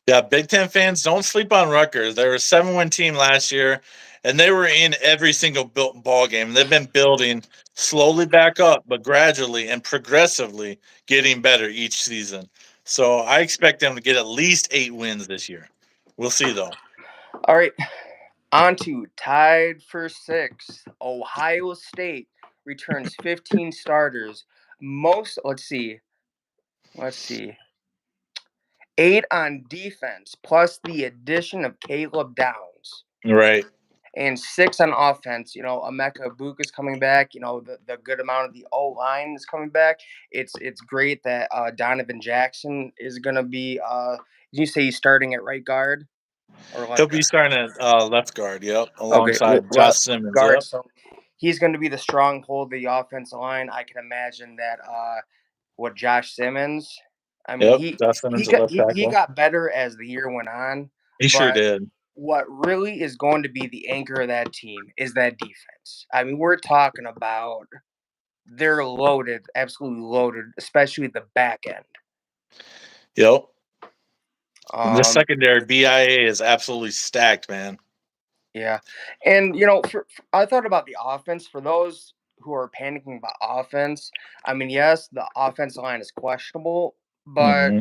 [SPEAKER 1] Yeah, Big Ten fans, don't sleep on Rutgers. They were a 7-win team last year, and they were in every single ball game. They've been building slowly back up, but gradually and progressively getting better each season. So I expect them to get at least 8 wins this year. We'll see, though.
[SPEAKER 2] All right, on to tied for sixth. Ohio State returns 15 starters. Let's see, 8 on defense, plus the addition of Caleb Downs.
[SPEAKER 1] Right.
[SPEAKER 2] And 6 on offense. Emeka Ibuka's coming back. The good amount of the O line is coming back. It's great that Donovan Jackson is gonna be. Did you say he's starting at right guard or
[SPEAKER 1] He'll
[SPEAKER 2] left
[SPEAKER 1] be
[SPEAKER 2] guard?
[SPEAKER 1] starting at left guard, yep,
[SPEAKER 2] Okay,
[SPEAKER 1] alongside Josh
[SPEAKER 2] left
[SPEAKER 1] Simmons,
[SPEAKER 2] guard.
[SPEAKER 1] yep.
[SPEAKER 2] So he's going to be the stronghold of the offensive line. I can imagine that. What Josh Simmons? I mean,
[SPEAKER 1] Yep,
[SPEAKER 2] he
[SPEAKER 1] Josh
[SPEAKER 2] he
[SPEAKER 1] Simmons at
[SPEAKER 2] got
[SPEAKER 1] left
[SPEAKER 2] he
[SPEAKER 1] tackle.
[SPEAKER 2] got better as the year went on,
[SPEAKER 1] He sure
[SPEAKER 2] but
[SPEAKER 1] did.
[SPEAKER 2] what really is going to be the anchor of that team is that defense. I mean, we're talking about they're loaded, absolutely loaded, especially the back end.
[SPEAKER 1] Yep. The
[SPEAKER 2] Um,
[SPEAKER 1] secondary BIA is absolutely stacked, man.
[SPEAKER 2] yeah, and I thought about the offense for those who are panicking about offense. I mean, yes, the offensive line is questionable, but
[SPEAKER 1] Hmm.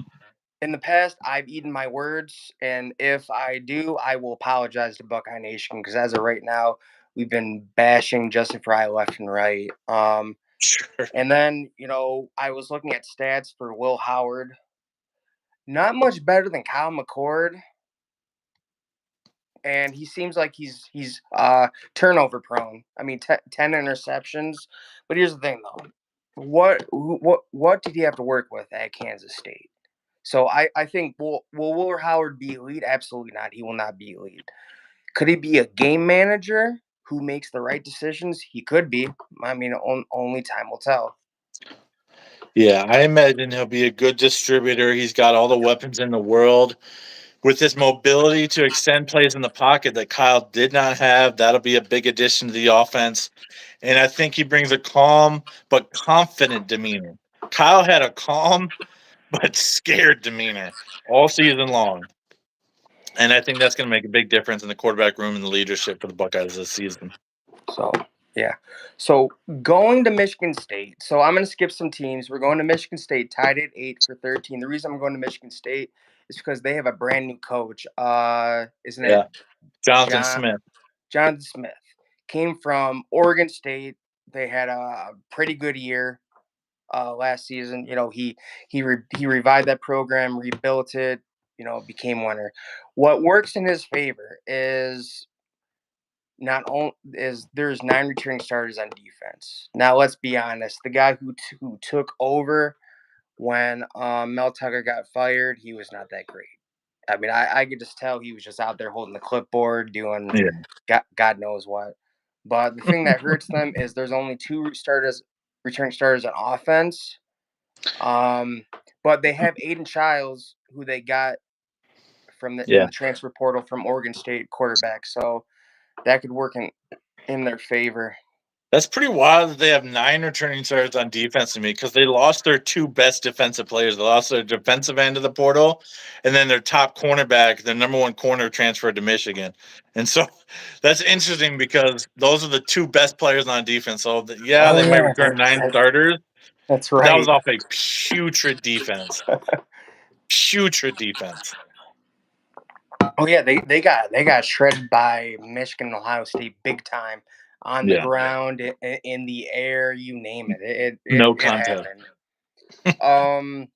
[SPEAKER 2] in the past, I've eaten my words, and if I do, I will apologize to Buckeye Nation because as of right now, we've been bashing Justin Fry left and right.
[SPEAKER 1] Sure.
[SPEAKER 2] And then I was looking at stats for Will Howard. Not much better than Kyle McCord, and he seems like he's turnover prone. I mean, 10 interceptions. But here's the thing, though. What did he have to work with at Kansas State? So I think will Will Howard be elite? Absolutely not. He will not be elite. Could he be a game manager who makes the right decisions? He could be. I mean, only time will tell.
[SPEAKER 1] Yeah, I imagine he'll be a good distributor. He's got all the weapons in the world. With his mobility to extend plays in the pocket that Kyle did not have, that'll be a big addition to the offense. And I think he brings a calm but confident demeanor. Kyle had a calm but scared demeanor all season long. And I think that's going to make a big difference in the quarterback room and the leadership for the Buckeyes this season.
[SPEAKER 2] So yeah. So going to Michigan State. So I'm going to skip some teams. We're going to Michigan State, tied at 8 for 13. The reason I'm going to Michigan State is because they have a brand new coach. Isn't it
[SPEAKER 1] Yeah. Jonathan
[SPEAKER 2] John
[SPEAKER 1] Smith.
[SPEAKER 2] Jonathan Smith? Came from Oregon State. They had a pretty good year last season. He revived that program, rebuilt it. Became winner. What works in his favor is not only is there's 9 returning starters on defense. Now let's be honest, the guy who took over when Mel Tucker got fired, he was not that great. I mean, I could just tell he was just out there holding the clipboard, doing
[SPEAKER 1] Yeah.
[SPEAKER 2] God knows what. But the thing that hurts them is there's only 2 returning starters on offense. But they have Aiden Childs, who they got in
[SPEAKER 1] Yeah.
[SPEAKER 2] the transfer portal from Oregon State quarterback. So that could work in their favor.
[SPEAKER 1] That's pretty wild that they have 9 returning starters on defense to me because they lost their 2 best defensive players. They lost their defensive end of the portal, and then their top cornerback, their number 1 corner, transferred to Michigan. And so that's interesting because those are the 2 best players on defense. So, yeah,
[SPEAKER 2] Oh
[SPEAKER 1] they might
[SPEAKER 2] yeah,
[SPEAKER 1] return 9 starters,
[SPEAKER 2] that's
[SPEAKER 1] but that was
[SPEAKER 2] right.
[SPEAKER 1] off a putrid defense. Putrid defense.
[SPEAKER 2] Oh yeah, they got shredded by Michigan and Ohio State big time. on the
[SPEAKER 1] Yeah.
[SPEAKER 2] ground, in the air, you name it.
[SPEAKER 1] No
[SPEAKER 2] It
[SPEAKER 1] contest.
[SPEAKER 2] happened. Um,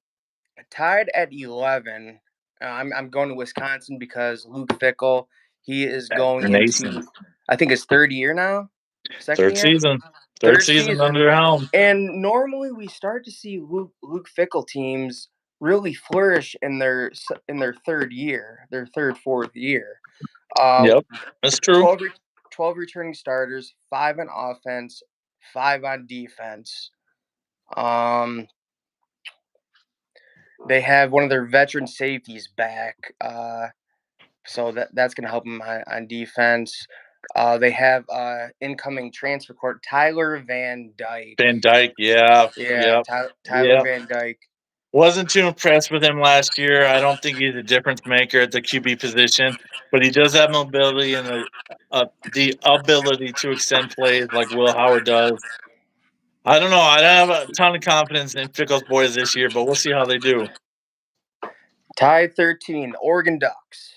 [SPEAKER 2] Tied at 11. I'm going to Wisconsin because Luke Fickle. He is going
[SPEAKER 1] Renaissance.
[SPEAKER 2] into, I think, his third year now, second
[SPEAKER 1] Third
[SPEAKER 2] year,
[SPEAKER 1] season. Third
[SPEAKER 2] third
[SPEAKER 1] season
[SPEAKER 2] season.
[SPEAKER 1] under helm.
[SPEAKER 2] And normally we start to see Luke Fickle teams really flourish in their third year, their third, fourth year. Uh,
[SPEAKER 1] Yep. That's true.
[SPEAKER 2] 12, 12 returning starters, 5 on offense, 5 on defense. Um, they have one of their veteran safeties back, so that's going to help them on defense. They have incoming transfer court Tyler Van Dyke.
[SPEAKER 1] Van Dyke, yeah.
[SPEAKER 2] Yeah,
[SPEAKER 1] Yep.
[SPEAKER 2] Tyler
[SPEAKER 1] Yep.
[SPEAKER 2] Van Dyke.
[SPEAKER 1] Wasn't too impressed with him last year. I don't think he's a difference maker at the QB position, but he does have mobility and the ability to extend plays like Will Howard does. I don't know. I don't have a ton of confidence in Fickle's boys this year, but we'll see how they do.
[SPEAKER 2] Tied 13, Oregon Ducks.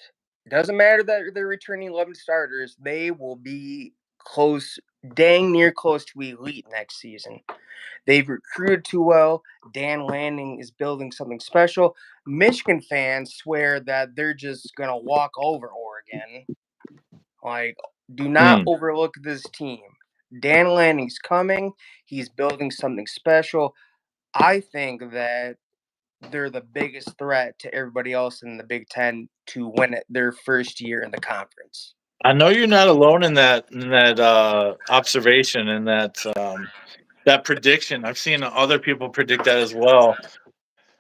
[SPEAKER 2] It doesn't matter that they're returning 11 starters. They will be close, dang near close to elite next season. They've recruited too well. Dan Lanning is building something special. Michigan fans swear that they're just going to walk over Oregon. Like, do not overlook this team. Dan Lanning's coming. He's building something special. I think that they're the biggest threat to everybody else in the Big Ten to win it their first year in the conference.
[SPEAKER 1] I know you're not alone in that observation and that prediction. I've seen other people predict that as well.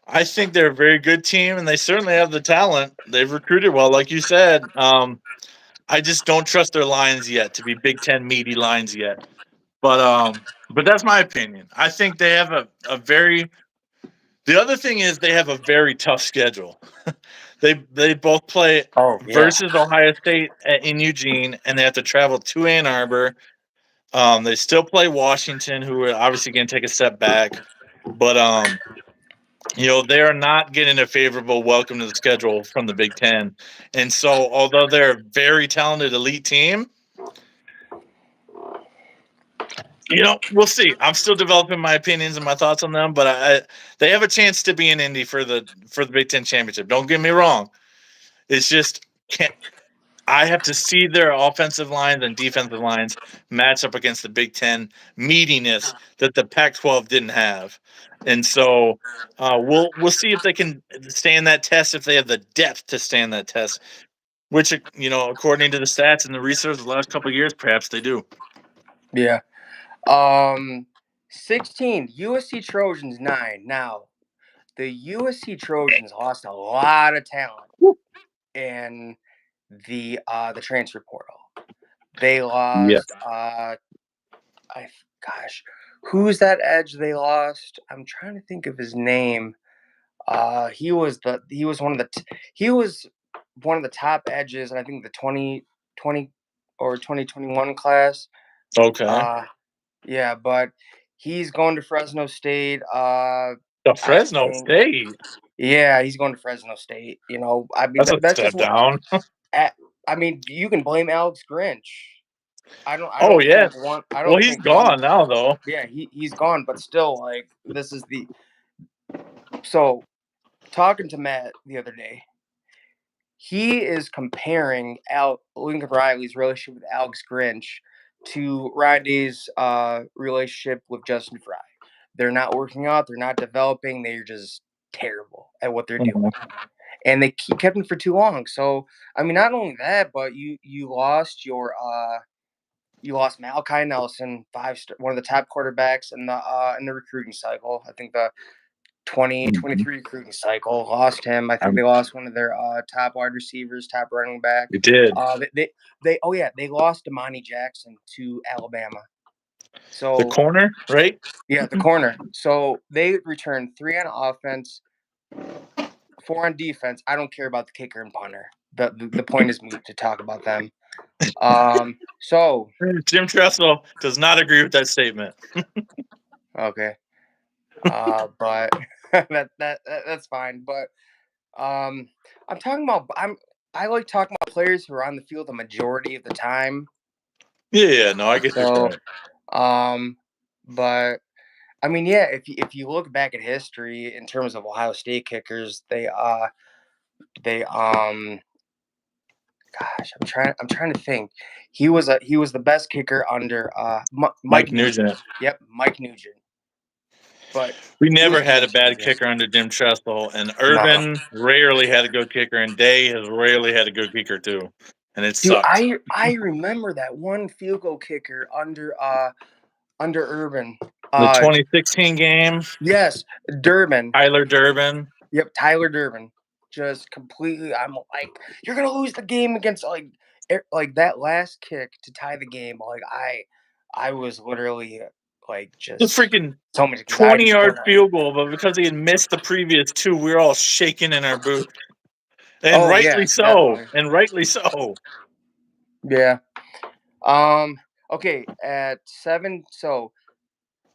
[SPEAKER 1] I think they're a very good team, and they certainly have the talent. They've recruited well, like you said. I just don't trust their lines yet to be Big Ten meaty lines yet. But that's my opinion. I think they have a very. The other thing is they have a very tough schedule. They both play
[SPEAKER 2] Oh yeah.
[SPEAKER 1] versus Ohio State in Eugene, and they have to travel to Ann Arbor. They still play Washington, who are obviously going to take a step back, but they are not getting a favorable welcome to the schedule from the Big Ten. And so, although they're a very talented elite team, we'll see. I'm still developing my opinions and my thoughts on them, but they have a chance to be in Indy for the Big Ten championship. Don't get me wrong. It's just I have to see their offensive lines and defensive lines match up against the Big Ten meatiness that the Pac-12 didn't have, and so we'll see if they can stand that test. If they have the depth to stand that test, which according to the stats and the research the last couple of years, perhaps they do.
[SPEAKER 2] Yeah. 16 USC Trojans 9. Now, the USC Trojans lost a lot of talent in the transfer portal. They
[SPEAKER 1] Yeah.
[SPEAKER 2] lost gosh, who's that edge they lost? I'm trying to think of his name. He was one of the top edges, I think the 2020 or 2021 class.
[SPEAKER 1] Okay.
[SPEAKER 2] Yeah, but he's going to Fresno State.
[SPEAKER 1] The
[SPEAKER 2] I
[SPEAKER 1] Fresno
[SPEAKER 2] think,
[SPEAKER 1] State.
[SPEAKER 2] yeah, he's going to Fresno State. I mean,
[SPEAKER 1] That's a
[SPEAKER 2] that's
[SPEAKER 1] step
[SPEAKER 2] just what.
[SPEAKER 1] down.
[SPEAKER 2] I mean, you can blame Alex Grinch. I
[SPEAKER 1] Oh
[SPEAKER 2] don't
[SPEAKER 1] yeah.
[SPEAKER 2] think one. I
[SPEAKER 1] Well,
[SPEAKER 2] don't
[SPEAKER 1] he's
[SPEAKER 2] think one.
[SPEAKER 1] gone now though.
[SPEAKER 2] Yeah, he's gone, but still, like this is the. So, talking to Matt the other day, he is comparing Lincoln Riley's relationship with Alex Grinch to Rodney's relationship with Justin Fry. They're not working out. They're not developing. They're just terrible at what they're doing,
[SPEAKER 1] Mhm.
[SPEAKER 2] and they kept him for too long. So I mean, not only that, but you lost you lost Malachi Nelson, one of the top quarterbacks in the recruiting cycle. I think the 2023 recruiting cycle lost him. I think they lost one of their top wide receivers, top running back.
[SPEAKER 1] We did.
[SPEAKER 2] They lost Damani Jackson to Alabama.
[SPEAKER 1] The
[SPEAKER 2] So
[SPEAKER 1] corner, right?
[SPEAKER 2] yeah, the corner. So they returned 3 on offense, 4 on defense. I don't care about the kicker and punter. The point is moot to talk about them. So
[SPEAKER 1] Jim Tressel does not agree with that statement.
[SPEAKER 2] okay. But that's fine. But I'm talking about I like talking about players who are on the field the majority of the time.
[SPEAKER 1] Yeah, no, I get your
[SPEAKER 2] So,
[SPEAKER 1] point.
[SPEAKER 2] but I mean, yeah, if you look back at history in terms of Ohio State kickers, they gosh, I'm trying to think. He was the best kicker under Mike
[SPEAKER 1] Mike
[SPEAKER 2] Nugent.
[SPEAKER 1] Nugent.
[SPEAKER 2] Yep, Mike Nugent. But
[SPEAKER 1] We
[SPEAKER 2] he was
[SPEAKER 1] never
[SPEAKER 2] a
[SPEAKER 1] had
[SPEAKER 2] game
[SPEAKER 1] a bad
[SPEAKER 2] changer.
[SPEAKER 1] kicker under Jim Tressel, and
[SPEAKER 2] No,
[SPEAKER 1] Urban rarely had a good kicker, and Day has rarely had a good kicker too, and it
[SPEAKER 2] dude,
[SPEAKER 1] sucked.
[SPEAKER 2] I remember that one field goal kicker under Urban.
[SPEAKER 1] The
[SPEAKER 2] Uh,
[SPEAKER 1] 2016 game,
[SPEAKER 2] yes, Durbin.
[SPEAKER 1] Tyler Durbin.
[SPEAKER 2] Yep, Tyler Durbin. Just completely. I'm like, you're gonna lose the game against like that last kick to tie the game. Like I was literally like
[SPEAKER 1] The
[SPEAKER 2] just
[SPEAKER 1] freaking
[SPEAKER 2] so much anxiety
[SPEAKER 1] 20-yard
[SPEAKER 2] going on.
[SPEAKER 1] field goal, but because he had missed the previous two, we were all shaking in our booth. And
[SPEAKER 2] Oh
[SPEAKER 1] rightly
[SPEAKER 2] yeah,
[SPEAKER 1] so.
[SPEAKER 2] definitely.
[SPEAKER 1] And rightly so.
[SPEAKER 2] Yeah. Um. Okay. At 7. So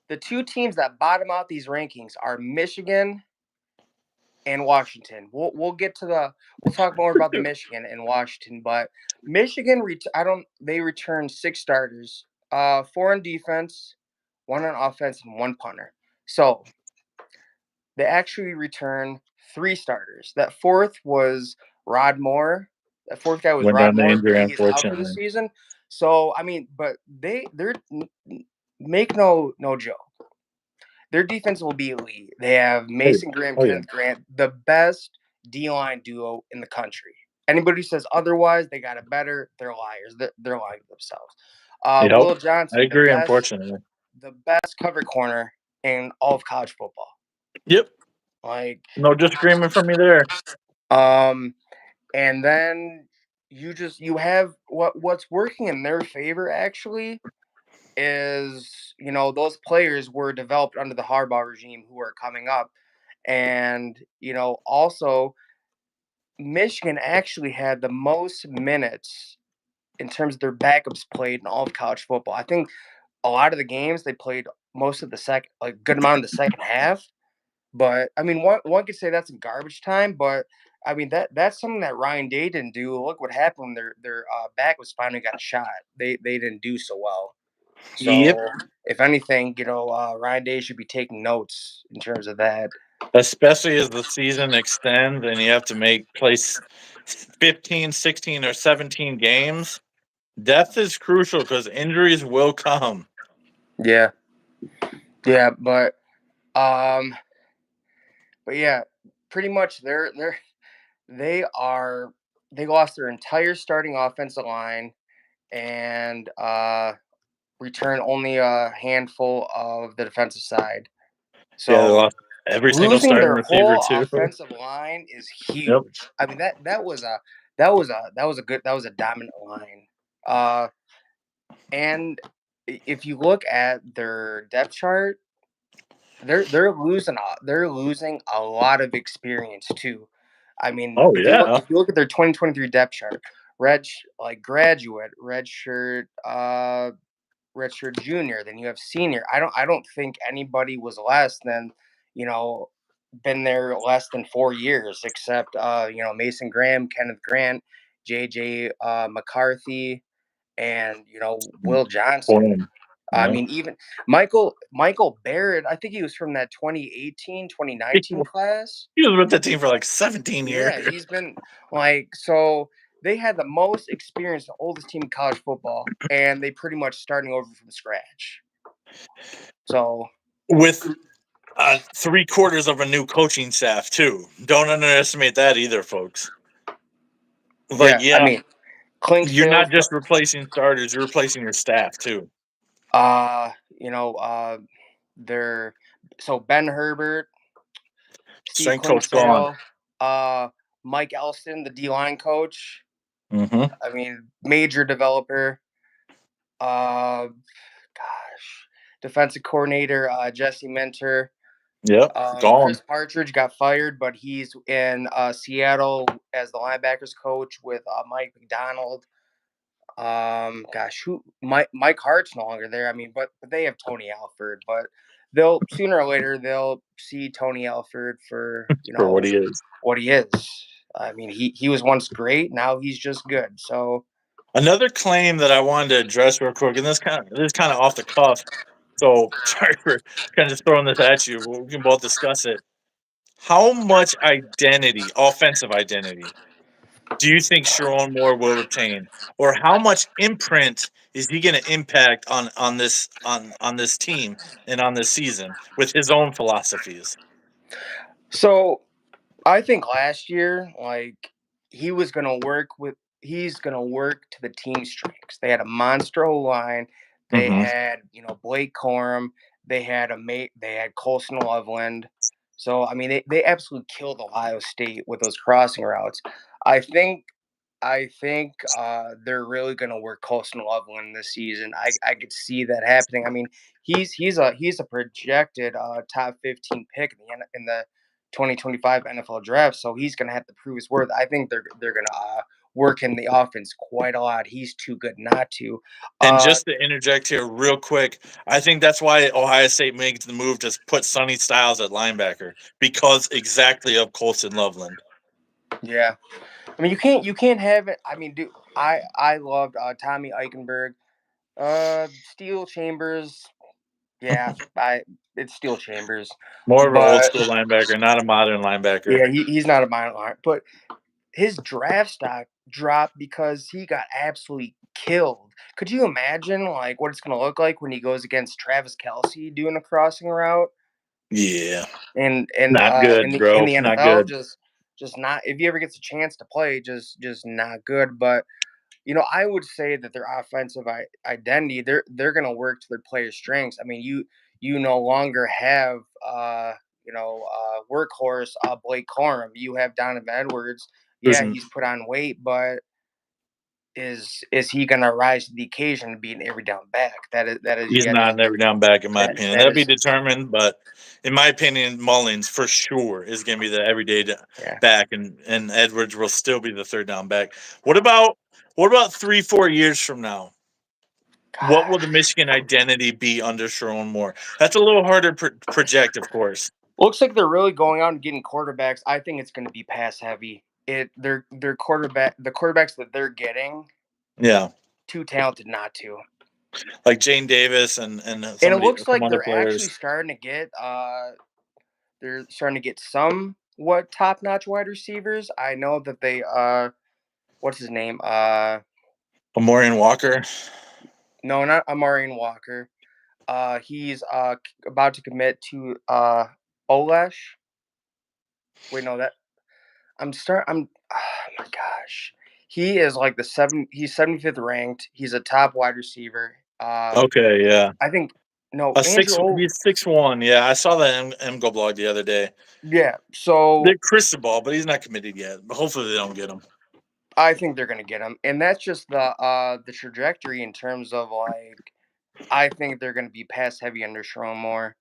[SPEAKER 2] the two teams that bottom out these rankings are Michigan and Washington. We'll get to we'll talk more about the Michigan and Washington, but Michigan I don't they returned 6 starters, 4 on defense, 1 on offense, and 1 punter. So they actually returned 3 starters. That fourth was Rod Moore. That fourth guy was
[SPEAKER 1] Went
[SPEAKER 2] Rod
[SPEAKER 1] down to
[SPEAKER 2] Moore, but
[SPEAKER 1] injury,
[SPEAKER 2] he is out for the
[SPEAKER 1] unfortunately.
[SPEAKER 2] season. So I mean, but they're make no joke. Their defense will be elite. They have
[SPEAKER 1] Oh, yeah.
[SPEAKER 2] Mason Graham,
[SPEAKER 1] Oh, yeah.
[SPEAKER 2] Kenneth Grant, the best D line duo in the country. Anybody who says otherwise, they got it better. They're liars. They're lying to themselves.
[SPEAKER 1] Yep.
[SPEAKER 2] Will
[SPEAKER 1] I
[SPEAKER 2] Johnson,
[SPEAKER 1] agree, unfortunately.
[SPEAKER 2] the best cover corner in all of college football.
[SPEAKER 1] Yep.
[SPEAKER 2] Like,
[SPEAKER 1] No disagreement from me there.
[SPEAKER 2] um, and then you have what's working in their favor actually is those players were developed under the Harbaugh regime who are coming up. And, also Michigan actually had the most minutes in terms of their backups played in all of college football. I think a lot of the games they played most of the second, like good amount of the second half. But I mean, one could say that's in garbage time, but I mean that's something that Ryan Day didn't do. Look what happened when their back was finally got a shot. They didn't do so well.
[SPEAKER 1] Yep.
[SPEAKER 2] So if anything, Ryan Day should be taking notes in terms of that.
[SPEAKER 1] Especially as the season extends and you have to place 15, 16, or 17 games. Depth is crucial because injuries will come.
[SPEAKER 2] Yeah, yeah, um, but yeah, pretty much they are they lost their entire starting offensive line and return only a handful of the defensive side.
[SPEAKER 1] Yeah, they
[SPEAKER 2] So
[SPEAKER 1] lost every single
[SPEAKER 2] losing
[SPEAKER 1] starting
[SPEAKER 2] their
[SPEAKER 1] receiver
[SPEAKER 2] whole
[SPEAKER 1] too.
[SPEAKER 2] offensive line is
[SPEAKER 1] Yep.
[SPEAKER 2] huge. I mean that was a dominant line. Uh, and if you look at their depth chart, they're losing a lot of experience too. I mean,
[SPEAKER 1] Oh
[SPEAKER 2] if you look
[SPEAKER 1] yeah.
[SPEAKER 2] if you look at their 2023 depth chart, graduate, redshirt junior, then you have senior. I don't think anybody was less than, you know, been there less than 4 years, except Mason Graham, Kenneth Grant, JJ McCarthy, and Will Johnson.
[SPEAKER 1] Boom.
[SPEAKER 2] I
[SPEAKER 1] Yeah.
[SPEAKER 2] mean, even Michael Barrett, I think he was from that 2018,
[SPEAKER 1] He
[SPEAKER 2] 2019 class.
[SPEAKER 1] was with the team for like 17 years.
[SPEAKER 2] Yeah, he's been so they had the most experience, the oldest team in college football, and they pretty much starting over from scratch. So
[SPEAKER 1] With 3/4 of a new coaching staff too. Don't underestimate that either, folks. Like,
[SPEAKER 2] yeah, I
[SPEAKER 1] yeah,
[SPEAKER 2] mean, Clink
[SPEAKER 1] you're not
[SPEAKER 2] sales,
[SPEAKER 1] just replacing starters; you're replacing your staff too.
[SPEAKER 2] uh, you know, uh, they're so Ben Herbert, Steve
[SPEAKER 1] Strength coach gone.
[SPEAKER 2] Clinksale, uh, Mike Elston, the D line coach.
[SPEAKER 1] Mm-hmm.
[SPEAKER 2] I mean, major developer. Uh, gosh, defensive coordinator Jesse Mentor.
[SPEAKER 1] Yep,
[SPEAKER 2] Chris
[SPEAKER 1] gone.
[SPEAKER 2] Partridge got fired, but he's in Seattle as the linebackers coach with Mike McDonald. Gosh, who Mike Hart's no longer there. I mean, but they have Tony Alford, but they'll sooner or later they'll see Tony Alford for
[SPEAKER 1] For what he is.
[SPEAKER 2] what he is. I mean, he was once great, now he's just good. So
[SPEAKER 1] Another claim that I wanted to address real quick, and this kind of off the cuff. So sorry for kind of just throwing this at you. We can both discuss it. How much identity, offensive identity, do you think Sharon Moore will retain, or how much imprint is he going to impact on this team and on this season with his own philosophies?
[SPEAKER 2] So I think last year, like he's gonna work to the team strengths. They had a monster O line. They
[SPEAKER 1] Hmm.
[SPEAKER 2] had, Blake Corum. They had Colson Loveland. So I mean, they absolutely killed Ohio State with those crossing routes. I think they're really going to work Colson Loveland this season. I could see that happening. I mean, he's a projected top 15 pick in the 2025 NFL draft, so he's going to have to prove his worth. I think they're going to work in the offense quite a lot. He's too good not to.
[SPEAKER 1] And
[SPEAKER 2] Uh,
[SPEAKER 1] just to interject here real quick, I think that's why Ohio State makes the move to put Sonny Styles at linebacker because exactly of Colson Loveland.
[SPEAKER 2] yeah. I mean, you can't have it. I mean, dude, I loved Tommy Eichenberg. Steel Chambers. Yeah, it's Steel Chambers,
[SPEAKER 1] More of an old
[SPEAKER 2] but
[SPEAKER 1] school linebacker, not a modern linebacker.
[SPEAKER 2] yeah, he's not a minor line. But his draft stock dropped because he got absolutely killed. Could you imagine like what it's gonna look like when he goes against Travis Kelsey doing a crossing route
[SPEAKER 1] Yeah,
[SPEAKER 2] and
[SPEAKER 1] not
[SPEAKER 2] in
[SPEAKER 1] good,
[SPEAKER 2] the
[SPEAKER 1] bro. Not
[SPEAKER 2] NFL?
[SPEAKER 1] good.
[SPEAKER 2] Just not. If he ever gets a chance to play, just not good. But I would say that their offensive identity, they're going to work to their players' strengths. I mean, you no longer have workhorse Blake Corum. You have Donovan Edwards. Yeah,
[SPEAKER 1] Listen,
[SPEAKER 2] he's put on weight, but is he going to rise to the occasion and be an every down back? That is
[SPEAKER 1] he's
[SPEAKER 2] yet
[SPEAKER 1] not an every down back, in my opinion.
[SPEAKER 2] that
[SPEAKER 1] That'd be
[SPEAKER 2] is
[SPEAKER 1] determined, but in my opinion, Mullins for sure is going to be the everyday
[SPEAKER 2] yeah.
[SPEAKER 1] back, and Edwards will still be the third down back. What about 3-4 years from now? What will
[SPEAKER 2] God.
[SPEAKER 1] the Michigan identity be under Sharon Moore? That's a little harder to project, of course.
[SPEAKER 2] Looks like they're really going out and getting quarterbacks. I think it's going to be pass heavy. Their the quarterbacks that they're getting
[SPEAKER 1] Yeah,
[SPEAKER 2] too talented not to.
[SPEAKER 1] like Jane Davis and
[SPEAKER 2] And it
[SPEAKER 1] somebody,
[SPEAKER 2] looks
[SPEAKER 1] some
[SPEAKER 2] like
[SPEAKER 1] other
[SPEAKER 2] they're actually
[SPEAKER 1] players.
[SPEAKER 2] starting to get somewhat top notch wide receivers. I know that they what's his name?
[SPEAKER 1] Amorian Walker.
[SPEAKER 2] No, not Amarian Walker. He's about to commit to Olesh. Wait, no, that I'm oh my gosh. He is like he's 75th ranked. He's a top wide receiver.
[SPEAKER 1] Okay, yeah.
[SPEAKER 2] I think no,
[SPEAKER 1] A
[SPEAKER 2] Andrew
[SPEAKER 1] six.
[SPEAKER 2] O.
[SPEAKER 1] He's 6'1". Yeah, I saw that Go blog the other day.
[SPEAKER 2] Yeah, so
[SPEAKER 1] They're Cristobal, but he's not committed yet. But hopefully they don't get him.
[SPEAKER 2] I think they're gonna get him, and that's just the trajectory in terms of like I think they're gonna be pass heavy under Sharon Moore.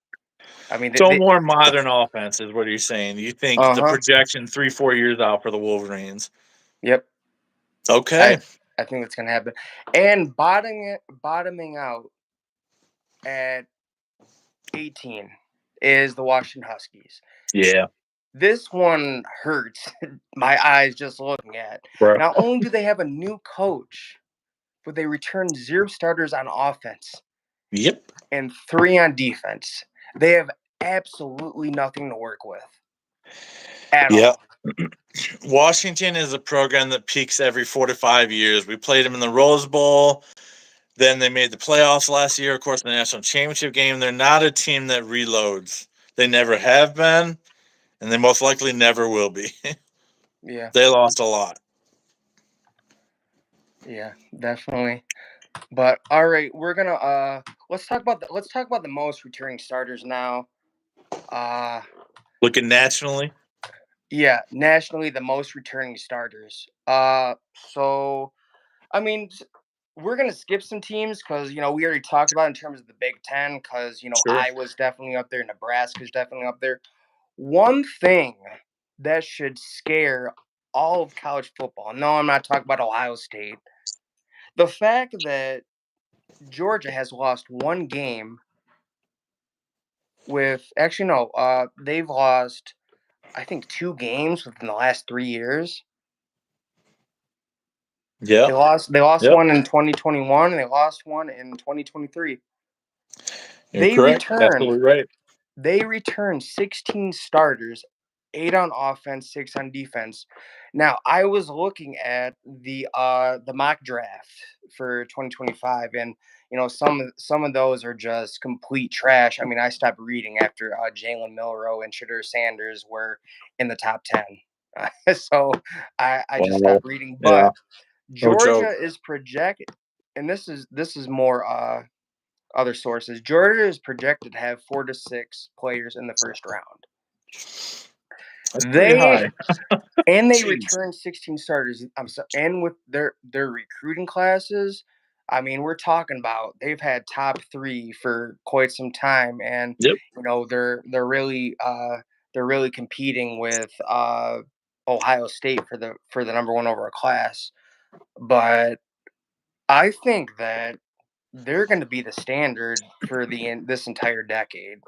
[SPEAKER 2] I mean,
[SPEAKER 1] So more modern offense is what you're saying. You think the
[SPEAKER 2] huh,
[SPEAKER 1] projection 3-4 years out for the Wolverines?
[SPEAKER 2] yep,
[SPEAKER 1] Okay.
[SPEAKER 2] I I think that's gonna happen, and bottoming out at 18 is the Washington Huskies.
[SPEAKER 1] Yeah,
[SPEAKER 2] This one hurts my eyes just looking at.
[SPEAKER 1] bro.
[SPEAKER 2] Not only do they have a new coach, but they returned 0 starters on offense
[SPEAKER 1] Yep.
[SPEAKER 2] and 3 on defense. They have absolutely nothing to work with at
[SPEAKER 1] Yep.
[SPEAKER 2] all.
[SPEAKER 1] Washington is a program that peaks every 4 to 5 years. We played them in the Rose Bowl. Then they made the playoffs last year, of course, the national championship game. They're not a team that reloads. They never have been, and they most likely never will be.
[SPEAKER 2] Yeah,
[SPEAKER 1] They lost a lot.
[SPEAKER 2] yeah, definitely. But all right, we're gonna let's talk about the most returning starters now. Uh
[SPEAKER 1] Looking nationally,
[SPEAKER 2] yeah, nationally the most returning starters. So I mean, we're gonna skip some teams because we already talked about in terms of the Big Ten because
[SPEAKER 1] sure.
[SPEAKER 2] Iowa's definitely up there, Nebraska's definitely up there. One thing that should scare all of college football. No, I'm not talking about Ohio State. The fact that Georgia has lost one game with actually no, they've lost I think 2 games within the last 3 years.
[SPEAKER 1] Yeah.
[SPEAKER 2] They lost
[SPEAKER 1] Yep.
[SPEAKER 2] one in 2021 and they lost one in 2023.
[SPEAKER 1] You're
[SPEAKER 2] They
[SPEAKER 1] correct.
[SPEAKER 2] returned
[SPEAKER 1] Absolutely right.
[SPEAKER 2] They returned 16 starters, 8 on offense, 6 on defense. Now, I was looking at the mock draft for 2025, and some of those are just complete trash. I mean, I stopped reading after Jalen Milroe and Shadur Sanders were in the top 10. So I just
[SPEAKER 1] Wow.
[SPEAKER 2] stopped reading.
[SPEAKER 1] Yeah.
[SPEAKER 2] But
[SPEAKER 1] No joke.
[SPEAKER 2] Georgia is projected, and this is more other sources. Georgia is projected to have 4 to 6 players in the first round.
[SPEAKER 1] That's pretty
[SPEAKER 2] They
[SPEAKER 1] high.
[SPEAKER 2] they
[SPEAKER 1] Jeez.
[SPEAKER 2] return 16 starters. And with their recruiting classes, I mean, we're talking about they've had top 3 for quite some time, and
[SPEAKER 1] Yep.
[SPEAKER 2] they're really competing with Ohio State for the number 1 overall class. But I think that they're going to be the standard for this entire decade.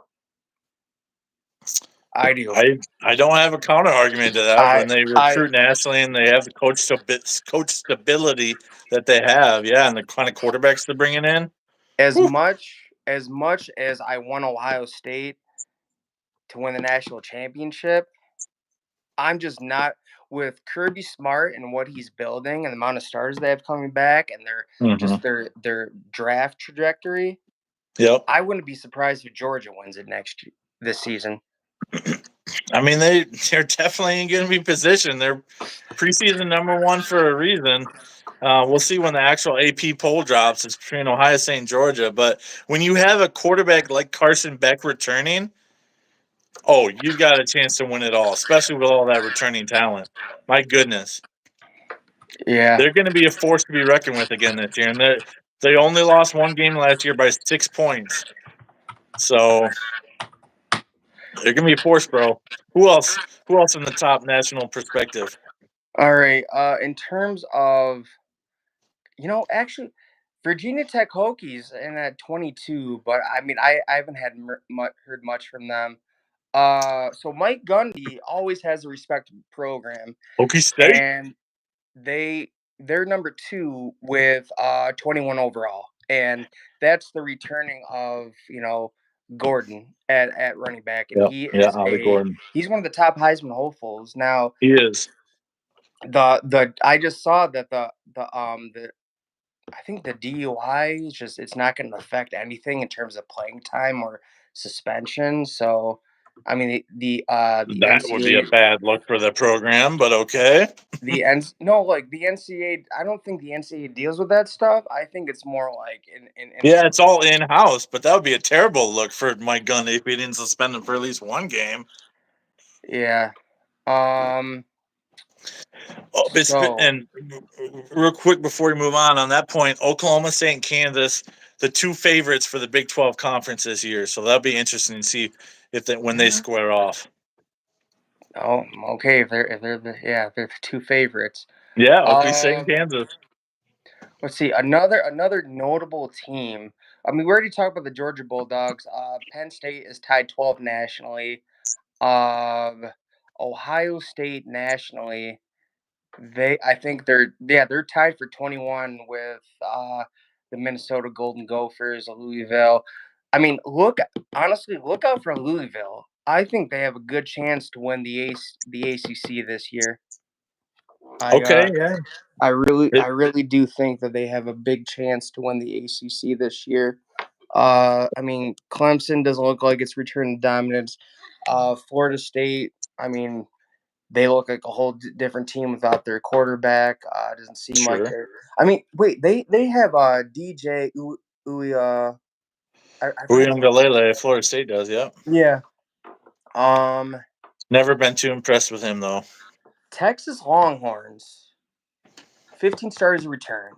[SPEAKER 2] I do.
[SPEAKER 1] I don't have a counter argument to that.
[SPEAKER 2] I
[SPEAKER 1] When they
[SPEAKER 2] I
[SPEAKER 1] recruit nationally and they have the coach stability that they have, yeah, and the kind of quarterbacks they're bringing in.
[SPEAKER 2] as
[SPEAKER 1] Whew.
[SPEAKER 2] much as I want Ohio State to win the national championship, I'm just not with Kirby Smart and what he's building and the amount of stars they have coming back and
[SPEAKER 1] Hmm.
[SPEAKER 2] their draft trajectory.
[SPEAKER 1] Yep.
[SPEAKER 2] I wouldn't be surprised if Georgia wins it this season.
[SPEAKER 1] I mean, they're definitely going to be positioned. They're preseason number 1 for a reason. We'll see when the actual AP poll drops. It's between Ohio State and Georgia. But when you have a quarterback like Carson Beck returning, oh, you've got a chance to win it all, especially with all that returning talent. My goodness.
[SPEAKER 2] Yeah.
[SPEAKER 1] They're going to be a force to be reckoned with again this year. And they only lost 1 game last year by 6 points. So they're going to be a force, bro. Who else? Who else in the top national perspective?
[SPEAKER 2] All right. In terms of actually, Virginia Tech Hokies in at 22, but I mean, I haven't heard much from them. So Mike Gundy always has a respectable program,
[SPEAKER 1] Okie State?
[SPEAKER 2] and they're number 2 with 21 overall, and that's the returning of Gordon at running back, and
[SPEAKER 1] Yeah. Yeah, Ollie Gordon.
[SPEAKER 2] he's one of the top Heisman hopefuls. Now,
[SPEAKER 1] He is.
[SPEAKER 2] the I just saw that the I think the DUI is just it's not going to affect anything in terms of playing time or suspension. So, I mean the
[SPEAKER 1] That would be a
[SPEAKER 2] NCAA
[SPEAKER 1] bad look for the program, but okay.
[SPEAKER 2] the N no like the NCAA I don't think the NCAA deals with that stuff. I think it's more like in
[SPEAKER 1] Yeah, it's all in house, but that would be a terrible look for Mike Gundy if we didn't suspend him for at least 1 game.
[SPEAKER 2] yeah. Um.
[SPEAKER 1] Oh,
[SPEAKER 2] So
[SPEAKER 1] and real quick before we move on that point, Oklahoma State and Kansas, the 2 favorites for the Big 12 conference this year. So that'll be interesting to see when they
[SPEAKER 2] yeah.
[SPEAKER 1] square off.
[SPEAKER 2] Oh, okay. If they're the 2 favorites.
[SPEAKER 1] Yeah, Oklahoma State and
[SPEAKER 2] Um.
[SPEAKER 1] Kansas.
[SPEAKER 2] Let's see another notable team. I mean, we already talked about the Georgia Bulldogs. Penn State is tied 12 nationally. Um, Ohio State nationally, I think they're tied for 21 with the Minnesota Golden Gophers, Louisville. I mean, look out for Louisville. I think they have a good chance to win the ACC this year. I
[SPEAKER 1] Okay, yeah.
[SPEAKER 2] I really do think that they have a big chance to win the ACC this year. I mean, Clemson doesn't look like it's returned to dominance. Florida State, I mean, they look like a whole different team without their quarterback. It doesn't seem like
[SPEAKER 1] Sure.
[SPEAKER 2] they're. I mean, wait, they have DJ Uy, I forget his
[SPEAKER 1] William
[SPEAKER 2] name.
[SPEAKER 1] Galele, Florida State does, yeah.
[SPEAKER 2] Yeah. Um,
[SPEAKER 1] Never been too impressed with him though.
[SPEAKER 2] Texas Longhorns, 15 stars in return.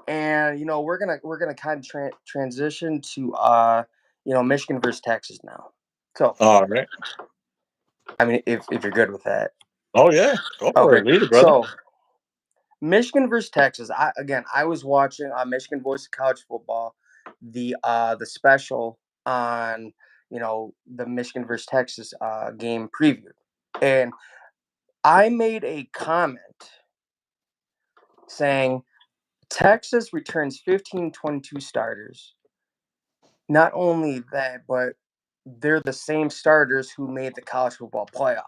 [SPEAKER 2] And we're gonna kind of transition to Michigan versus Texas now. So
[SPEAKER 1] All right.
[SPEAKER 2] I mean, if you're good with that,
[SPEAKER 1] Oh yeah. Go for
[SPEAKER 2] okay.
[SPEAKER 1] it. Lead it, brother.
[SPEAKER 2] So Michigan versus Texas. I was watching Michigan Voice of College Football, the special on the Michigan versus Texas game preview, and I made a comment saying Texas returns 15-22 starters. Not only that, but they're the same starters who made the college football playoff.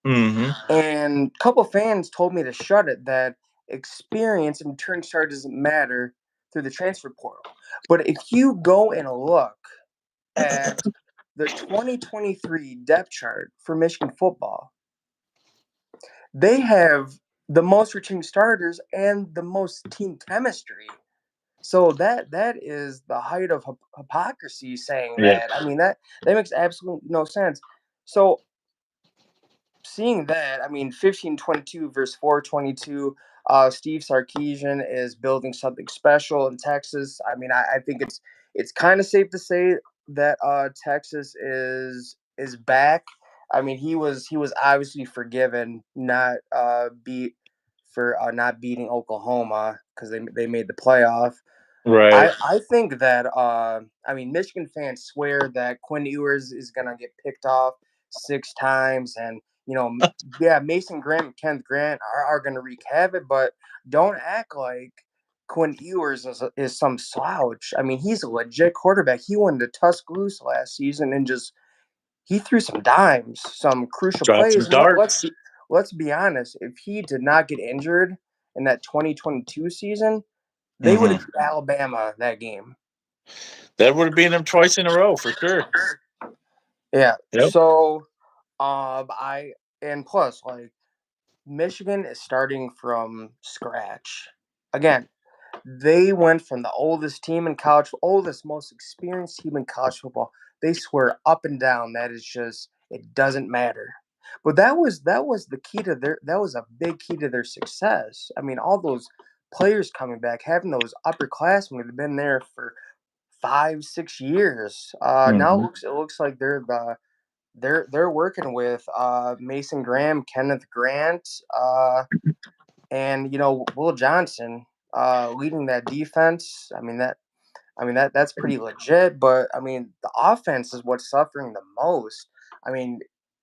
[SPEAKER 1] Mm-hmm.
[SPEAKER 2] And a couple fans told me to shut it that experience and return start doesn't matter through the transfer portal. But if you go and look at the 2023 depth chart for Michigan football, they have the most returning starters and the most team chemistry. So that is the height of hypocrisy saying
[SPEAKER 1] Yeah.
[SPEAKER 2] that. I mean that makes absolutely no sense. So seeing that, I mean 15-22 versus 422, Steve Sarkisian is building something special in Texas. I mean I think it's kind of safe to say that Texas is back. I mean he was obviously forgiven not beat for not beating Oklahoma because they made the playoff.
[SPEAKER 1] Right.
[SPEAKER 2] I think that I mean Michigan fans swear that Quinn Ewers is gonna get picked off 6 times, and yeah, Mason Grant and Kenneth Grant are gonna wreak havoc, but don't act like Quinn Ewers is some slouch. I mean, he's a legit quarterback. He went to Tuscaloosa last season and just he threw some dimes, some crucial
[SPEAKER 1] Drop some
[SPEAKER 2] plays. And
[SPEAKER 1] darts.
[SPEAKER 2] let's be honest, if he did not get injured in that 2022 season, they would
[SPEAKER 1] Mm-hmm.
[SPEAKER 2] have beat Alabama that game.
[SPEAKER 1] That would have been them twice in a row for sure.
[SPEAKER 2] Yeah.
[SPEAKER 1] Yep.
[SPEAKER 2] So, I and plus, like Michigan is starting from scratch again. They went from the oldest team in college, oldest, most experienced team in college football. They swear up and down that it's just it doesn't matter. But that was the key to their that was a big key to their success. I mean, all those players coming back, having those upperclassmen that have been there for 5-6 years. Now
[SPEAKER 1] Mm-hmm.
[SPEAKER 2] it looks like they're working with Mason Graham, Kenneth Grant, and Will Johnson leading that defense. That's pretty legit. But I mean, the offense is what's suffering the most. I mean,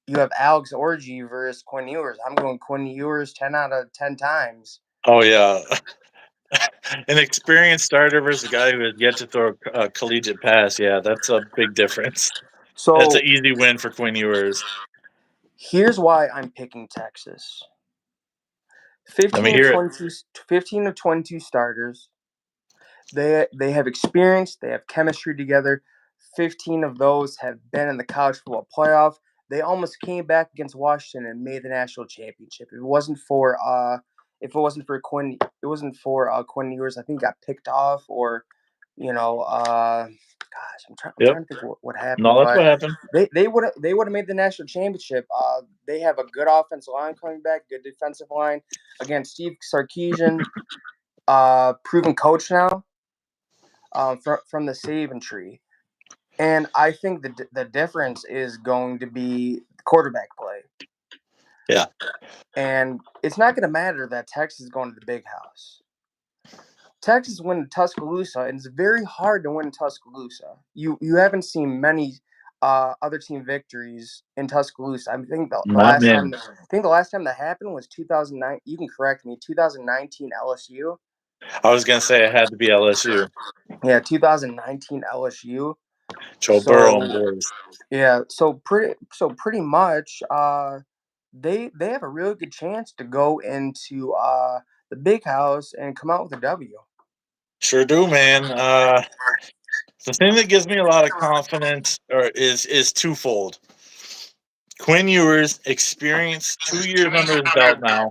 [SPEAKER 2] you have Alex Orgy versus Quinn Ewers. I'm going Quinn Ewers 10 out of 10 times.
[SPEAKER 1] Oh yeah. An experienced starter versus a guy who has yet to throw a collegiate pass. Yeah, that's a big difference. That's an
[SPEAKER 2] So
[SPEAKER 1] easy win for Quinn Ewers.
[SPEAKER 2] here's why I'm picking Texas.
[SPEAKER 1] Let me
[SPEAKER 2] 15 of
[SPEAKER 1] hear it.
[SPEAKER 2] 22, 15 of 22 starters. They have experience. They have chemistry together. 15 of those have been in the college football playoff. They almost came back against Washington and made the national championship. If it wasn't for Quinn, it wasn't for Quinn Ewers. I think got picked off or, gosh, I'm
[SPEAKER 1] Yep.
[SPEAKER 2] trying to think what happened,
[SPEAKER 1] No, that's
[SPEAKER 2] but
[SPEAKER 1] what happened.
[SPEAKER 2] they would have made the national championship. They have a good offensive line coming back, good defensive line. Again, Steve Sarkisian, proven coach now from the Saban tree. And I think the difference is going to be quarterback play.
[SPEAKER 1] Yeah.
[SPEAKER 2] And it's not going to matter that Texas is going to the big house. Texas win in Tuscaloosa, and it's very hard to win in Tuscaloosa. You haven't seen many other team victories in Tuscaloosa. I think the
[SPEAKER 1] Not
[SPEAKER 2] last time
[SPEAKER 1] many.
[SPEAKER 2] the last time that happened was 2009. You can correct me. 2019 LSU.
[SPEAKER 1] I was gonna say it had to be LSU.
[SPEAKER 2] Yeah, 2019 LSU.
[SPEAKER 1] Joe Burrow and
[SPEAKER 2] So
[SPEAKER 1] boys.
[SPEAKER 2] yeah, so pretty much, they have a really good chance to go into the big house and come out with a W.
[SPEAKER 1] Sure do, man. The thing that gives me a lot of confidence is twofold. Quinn Ewers experience 2 years under his belt now.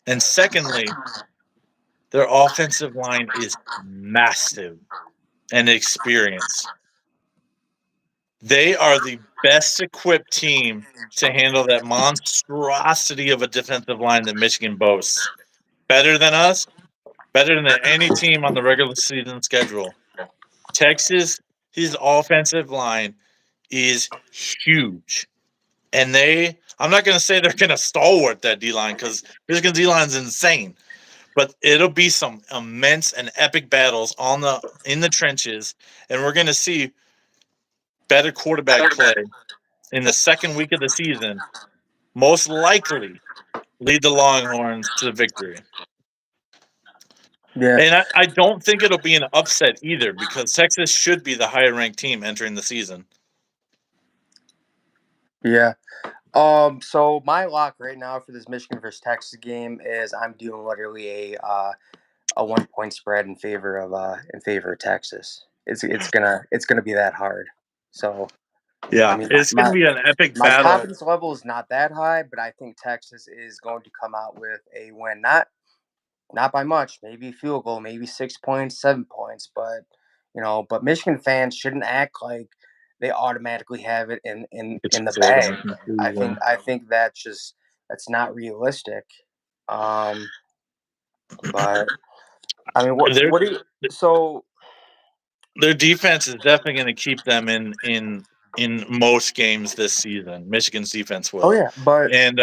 [SPEAKER 1] And secondly, their offensive line is massive and experienced. They are the best equipped team to handle that monstrosity of a defensive line that Michigan boasts. Better than us, better than any team on the regular season schedule. Texas, his offensive line is huge. And I'm not going to say they're going to stalwart that D line because Michigan's D line is insane. But it'll be some immense and epic battles in the trenches, and we're going to see better quarterback play in the second week of the season. Most likely, lead the Longhorns to victory.
[SPEAKER 2] Yeah,
[SPEAKER 1] And I don't think it'll be an upset either because Texas should be the higher ranked team entering the season.
[SPEAKER 2] yeah. So my lock right now for this Michigan versus Texas game is I'm doing literally a 1 point spread in favor of Texas. It's gonna be that hard. So I
[SPEAKER 1] Yeah,
[SPEAKER 2] mean
[SPEAKER 1] it's going to be an epic
[SPEAKER 2] my
[SPEAKER 1] battle.
[SPEAKER 2] confidence level is not that high, but I think Texas is going to come out with a win. Not by much, maybe a field goal, maybe 6 points, 7 points, but Michigan fans shouldn't act like they automatically have it
[SPEAKER 1] It's
[SPEAKER 2] in the bag.
[SPEAKER 1] foregone conclusion.
[SPEAKER 2] I think that's not realistic. Um, but I mean,
[SPEAKER 1] Their
[SPEAKER 2] what do you? So
[SPEAKER 1] their defense is definitely going to keep them in most games this season. Michigan's defense
[SPEAKER 2] oh
[SPEAKER 1] will,
[SPEAKER 2] yeah, but
[SPEAKER 1] and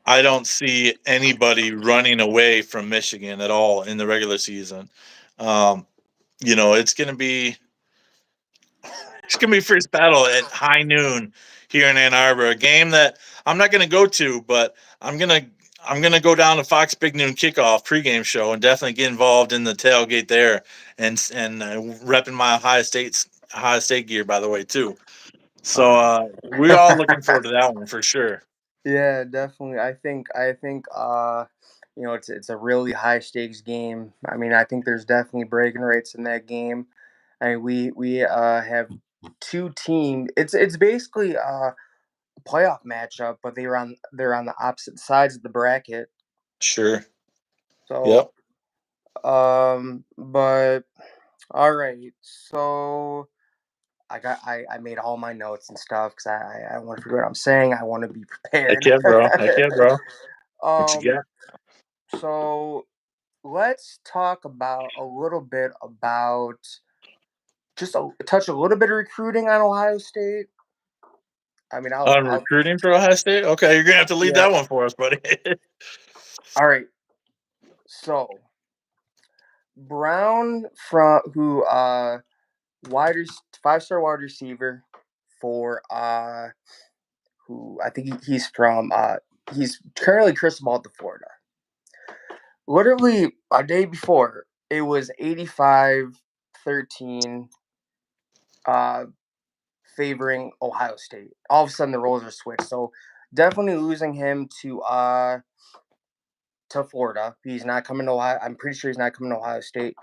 [SPEAKER 1] I don't see anybody running away from Michigan at all in the regular season. Um, it's going to be first battle at high noon here in Ann Arbor. A game that I'm not going to go to, but I'm gonna go down to Fox Big Noon Kickoff pregame show and definitely get involved in the tailgate there and repping my Ohio State gear, by the way, too. So we're all looking forward to that one for sure.
[SPEAKER 2] yeah, definitely. I think it's a really high stakes game. I mean, I think there's definitely breaking rates in that game. I mean, we have two team. It's basically a playoff matchup, but they're on the opposite sides of the bracket.
[SPEAKER 1] Sure.
[SPEAKER 2] So,
[SPEAKER 1] Yep.
[SPEAKER 2] but all right. So I made all my notes and stuff because I don't want to forget what I'm saying. I want to be
[SPEAKER 1] Heck
[SPEAKER 2] prepared.
[SPEAKER 1] yeah, bro. Heck yeah, bro. What you
[SPEAKER 2] um.
[SPEAKER 1] got?
[SPEAKER 2] So let's talk about a little bit about touch a little bit of recruiting on Ohio State. I mean,
[SPEAKER 1] On
[SPEAKER 2] I'll
[SPEAKER 1] recruiting for Ohio State? Okay, you're gonna have to lead
[SPEAKER 2] yeah.
[SPEAKER 1] that one for us, buddy.
[SPEAKER 2] All right. So Brown from who wide 5-star wide receiver for who I think he's from he's currently Cristobal to Florida. Literally a day before it was 85-13 uh favoring Ohio State. All of a sudden the roles are switched. So definitely losing him to Florida. He's not coming to Ohio. I'm pretty sure he's not coming to Ohio State.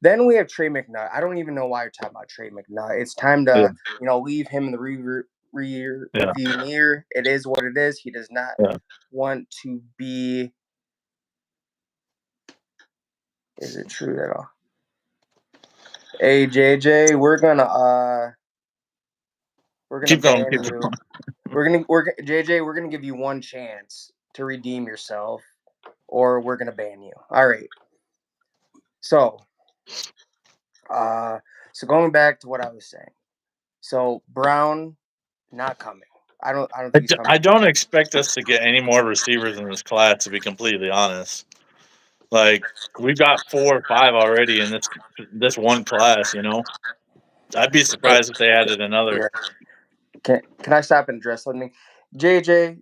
[SPEAKER 2] Then we have Trey McNutt. I don't even know why you're talking about Trey McNutt. It's time
[SPEAKER 1] Yeah,
[SPEAKER 2] to leave him in the rear
[SPEAKER 1] yeah,
[SPEAKER 2] view mirror. It is what it is. He does not
[SPEAKER 1] yeah.
[SPEAKER 2] want to be. Is it true at all? Hey JJ, we're gonna
[SPEAKER 1] Keep going,
[SPEAKER 2] ban
[SPEAKER 1] keep
[SPEAKER 2] you.
[SPEAKER 1] going.
[SPEAKER 2] We're JJ. We're gonna give you one chance to redeem yourself, or we're gonna ban you. All right. So, uh, so going back to what I was saying. So Brown not coming. I don't think he's
[SPEAKER 1] I
[SPEAKER 2] coming.
[SPEAKER 1] don't expect us to get any more receivers in this class, to be completely honest. Like we've got 4 or 5 already in this one class. I'd be surprised if they added another.
[SPEAKER 2] Yeah. Can I stop and address something? JJ,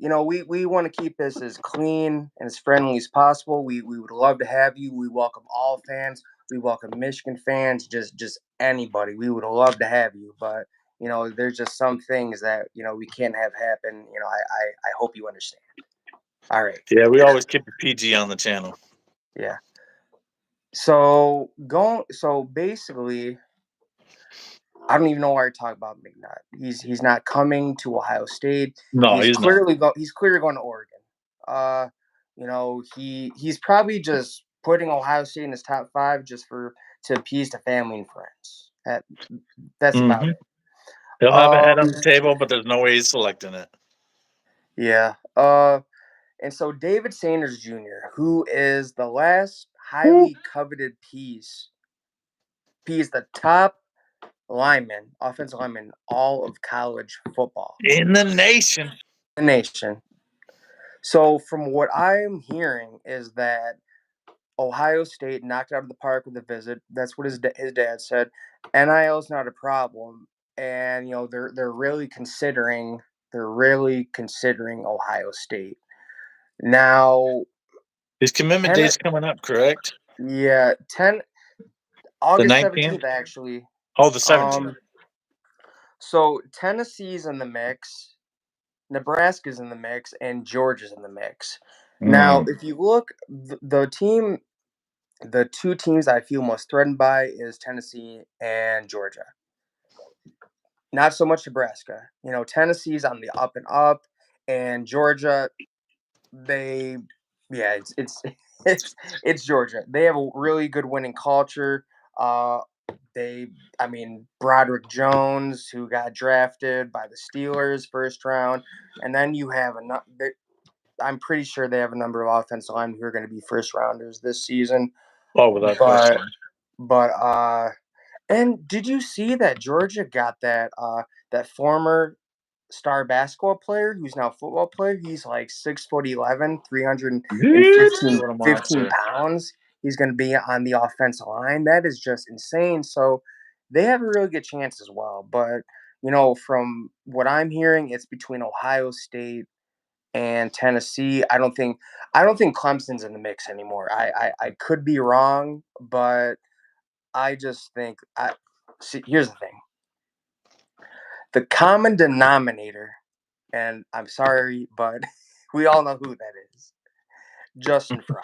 [SPEAKER 2] we want to keep this as clean and as friendly as possible. We would love to have you. We welcome all fans. We welcome Michigan fans, just anybody. We would love to have you, but there's just some things that we can't have happen. I hope you understand. All right.
[SPEAKER 1] Yeah, we always keep it PG on the channel.
[SPEAKER 2] Yeah. So basically, I don't even know why you're talking about McNutt. He's not coming to Ohio State.
[SPEAKER 1] No, he's not.
[SPEAKER 2] He's clearly going to Oregon. Uh, he's probably just putting Ohio State in his top five just to appease the family and friends. That's about
[SPEAKER 1] Hmm.
[SPEAKER 2] it.
[SPEAKER 1] He'll have a head on
[SPEAKER 2] Um,
[SPEAKER 1] the table, but there's no way he's selecting it.
[SPEAKER 2] yeah. And so David Sanders Jr., who is the last
[SPEAKER 1] Woo.
[SPEAKER 2] highly coveted piece, he is the top lineman, offensive lineman, all of college football,
[SPEAKER 1] In the nation.
[SPEAKER 2] the nation. So from what I'm hearing is that Ohio State knocked it out of the park with a visit. That's what his dad said. NIL is not a problem, and they're really considering Ohio State now.
[SPEAKER 1] His commitment
[SPEAKER 2] Can
[SPEAKER 1] date's coming up, correct?
[SPEAKER 2] Yeah,
[SPEAKER 1] The
[SPEAKER 2] August
[SPEAKER 1] 19th?
[SPEAKER 2] 17th actually.
[SPEAKER 1] Oh, the 17th.
[SPEAKER 2] So Tennessee's in the mix, Nebraska's in the mix, and Georgia's in the mix. Now,
[SPEAKER 1] Mm.
[SPEAKER 2] if you look, the two teams I feel most threatened by is Tennessee and Georgia. Not so much Nebraska. Tennessee's on the up and up, and Georgia, they, yeah, it's it's Georgia. They have a really good winning culture. Uh, they, I mean, Broderick Jones, who got drafted by the Steelers first round, and then you have I'm pretty sure they have a number of offensive linemen who are going to be first rounders this season.
[SPEAKER 1] Oh, without
[SPEAKER 2] But
[SPEAKER 1] question.
[SPEAKER 2] but and did you see that Georgia got that former star basketball player who's now a football player? He's like 6'11", 315
[SPEAKER 1] What a
[SPEAKER 2] 15
[SPEAKER 1] monster.
[SPEAKER 2] pounds. He's going to be on the offensive line. That is just insane. So they have a really good chance as well. But from what I'm hearing, it's between Ohio State and Tennessee. I don't think Clemson's in the mix anymore. I could be wrong, but I just think see. Here's the thing: the common denominator, and I'm sorry, but we all know who that is. Justin Fry.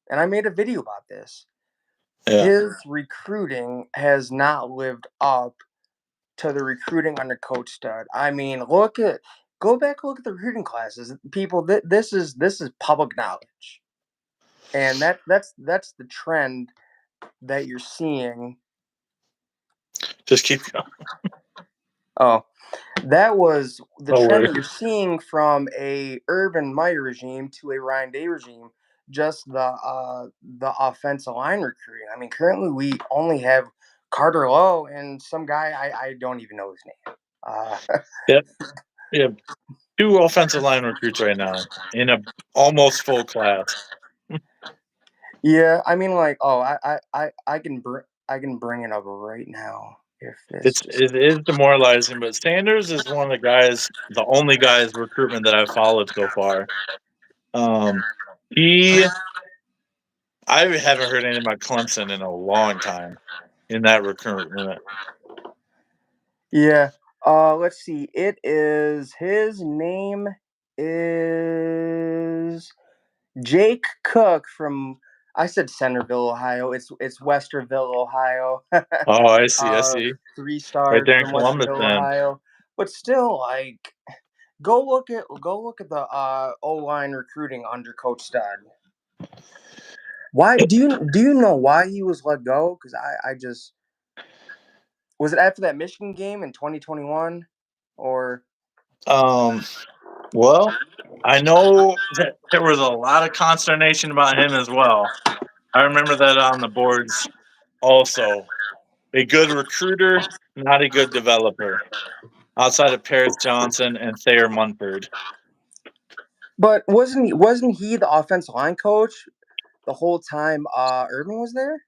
[SPEAKER 2] And I made a video about this.
[SPEAKER 1] Yeah.
[SPEAKER 2] His recruiting has not lived up to the recruiting under Coach Stud. I mean, go back, look at the recruiting classes. People, this is public knowledge, and that's the trend that you're seeing.
[SPEAKER 1] Just keep going.
[SPEAKER 2] Oh, that was the
[SPEAKER 1] No
[SPEAKER 2] trend
[SPEAKER 1] worries.
[SPEAKER 2] that you're seeing from a Urban Meyer regime to a Ryan Day regime. Just the offensive line recruiting. I mean, currently we only have Carter Lowe and some guy I don't even know his name.
[SPEAKER 1] Yep. We have two offensive line recruits right now in a almost full class.
[SPEAKER 2] Yeah, I mean, like, I can bring it up right now if this just.
[SPEAKER 1] It is demoralizing, but Sanders is one of the guys, the only guy's recruitment that I've followed so far. He I haven't heard anything about Clemson in a long time in that recruitment.
[SPEAKER 2] Yeah. Let's see. His name is Jake Cook from. I said Centerville, Ohio. It's Westerville, Ohio.
[SPEAKER 1] Oh, I see, I see.
[SPEAKER 2] Three
[SPEAKER 1] Right
[SPEAKER 2] stars
[SPEAKER 1] there in
[SPEAKER 2] from
[SPEAKER 1] Columbus
[SPEAKER 2] Westerville,
[SPEAKER 1] then.
[SPEAKER 2] Ohio. But still, like, go look at the O line recruiting under Coach Stud. Why do you know why he was let go? Because I just was it after that Michigan game in 2021 or.
[SPEAKER 1] Um, well, I know that there was a lot of consternation about him as well. I remember that on the boards also. A good recruiter, not a good developer. Outside of Paris Johnson and Thayer Munford.
[SPEAKER 2] But wasn't he the offensive line coach the whole time Urban was there?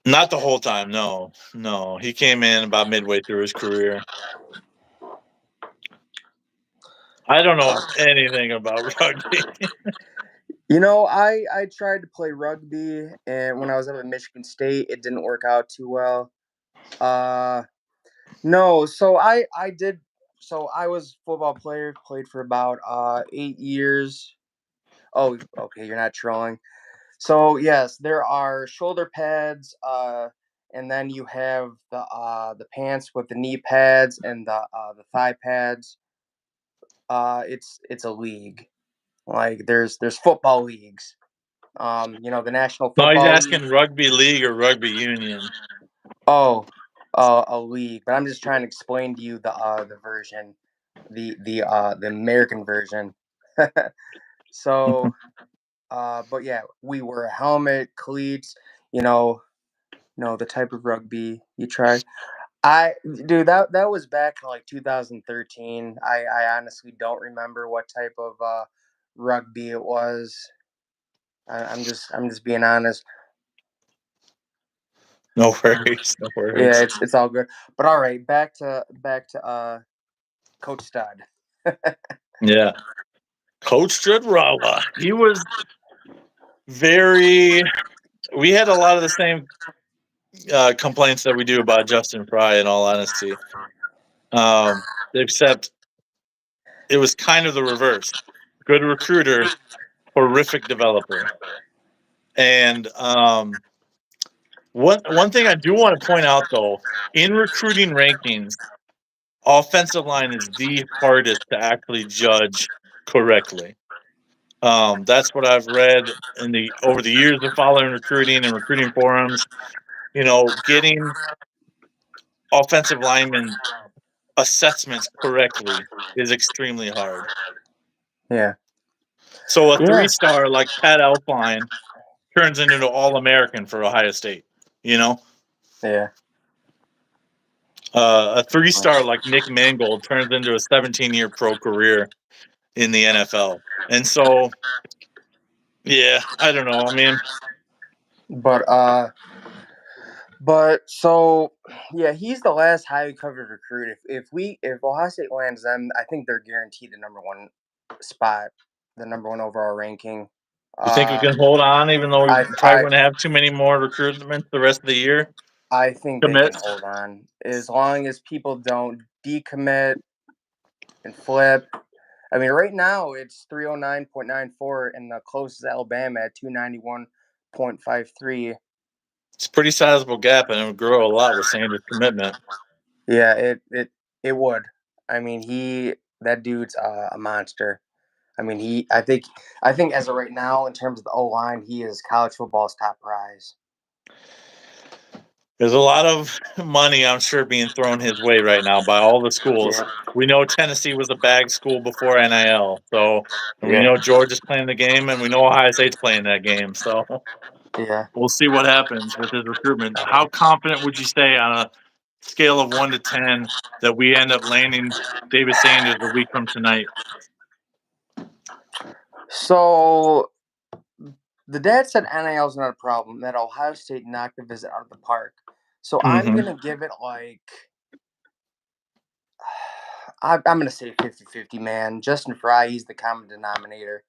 [SPEAKER 1] Not the whole time, no. No. He came in about midway through his career. I don't know anything about rugby.
[SPEAKER 2] I tried to play rugby, and when I was up at Michigan State, it didn't work out too well. No, so I did. So I was a football player, played for about 8 years. Oh, okay, you're not trolling. So yes, there are shoulder pads, and then you have the pants with the knee pads and the thigh pads. It's a league. Like there's football leagues. The National
[SPEAKER 1] No, he's
[SPEAKER 2] Football League.
[SPEAKER 1] asking rugby league or rugby union.
[SPEAKER 2] Oh, a league. But I'm just trying to explain to you the version, the American version. So, but yeah, we wear a helmet, cleats. You know the type of rugby you try. Dude, that was back in like 2013. I honestly don't remember what type of rugby it was. I'm just being honest.
[SPEAKER 1] No worries, no
[SPEAKER 2] Yeah,
[SPEAKER 1] worries.
[SPEAKER 2] it's all good. But all right, back to Coach Stud.
[SPEAKER 1] Yeah. Coach Judrawa. He was We had a lot of the same complaints that we do about Justin Fry, in all honesty. Except it was kind of the reverse. Good recruiter, horrific developer. And one thing I do want to point out, though, in recruiting rankings, offensive line is the hardest to actually judge correctly. That's what I've read over the years of following recruiting and recruiting forums. Getting offensive linemen assessments correctly is extremely hard.
[SPEAKER 2] Yeah.
[SPEAKER 1] So a
[SPEAKER 2] Yeah.
[SPEAKER 1] 3-star like Pat Elfline turns into an All-American for Ohio State.
[SPEAKER 2] Yeah.
[SPEAKER 1] A 3-star like Nick Mangold turns into a 17-year pro career in the NFL. And so, yeah, I don't know. I mean,
[SPEAKER 2] But so yeah, he's the last highly coveted recruit. If Ohio State lands them, I think they're guaranteed the number one spot, the number one overall ranking.
[SPEAKER 1] you think we can hold on, even though
[SPEAKER 2] I
[SPEAKER 1] we're probably
[SPEAKER 2] I
[SPEAKER 1] going to have too many more recruitments the rest of the year?
[SPEAKER 2] I think they can
[SPEAKER 1] Commits.
[SPEAKER 2] hold on as long as people don't decommit and flip. I mean, right now it's 309.94, and the closest Alabama at 291.53.
[SPEAKER 1] It's a pretty sizable gap, and it would grow a lot with Sanders' commitment.
[SPEAKER 2] Yeah, it would. I mean, that dude's a monster. I mean, I think as of right now, in terms of the O line, he is college football's top prize.
[SPEAKER 1] There's a lot of money, I'm sure, being thrown his way right now by all the schools.
[SPEAKER 2] Yeah.
[SPEAKER 1] We know Tennessee was a bag school before NIL, and we
[SPEAKER 2] Yeah.
[SPEAKER 1] know Georgia's playing the game, and we know Ohio State's playing that game. So
[SPEAKER 2] Yeah.
[SPEAKER 1] we'll see what happens with his recruitment. How confident would you say, on a scale of 1 to 10, that we end up landing David Sanders a week from tonight?
[SPEAKER 2] So the dad said NIL is not a problem, that Ohio State knocked the visit out of the park. So I'm
[SPEAKER 1] Mm-hmm.
[SPEAKER 2] going to give it I'm going to say 50-50, man. Justin Fry, he's the common denominator.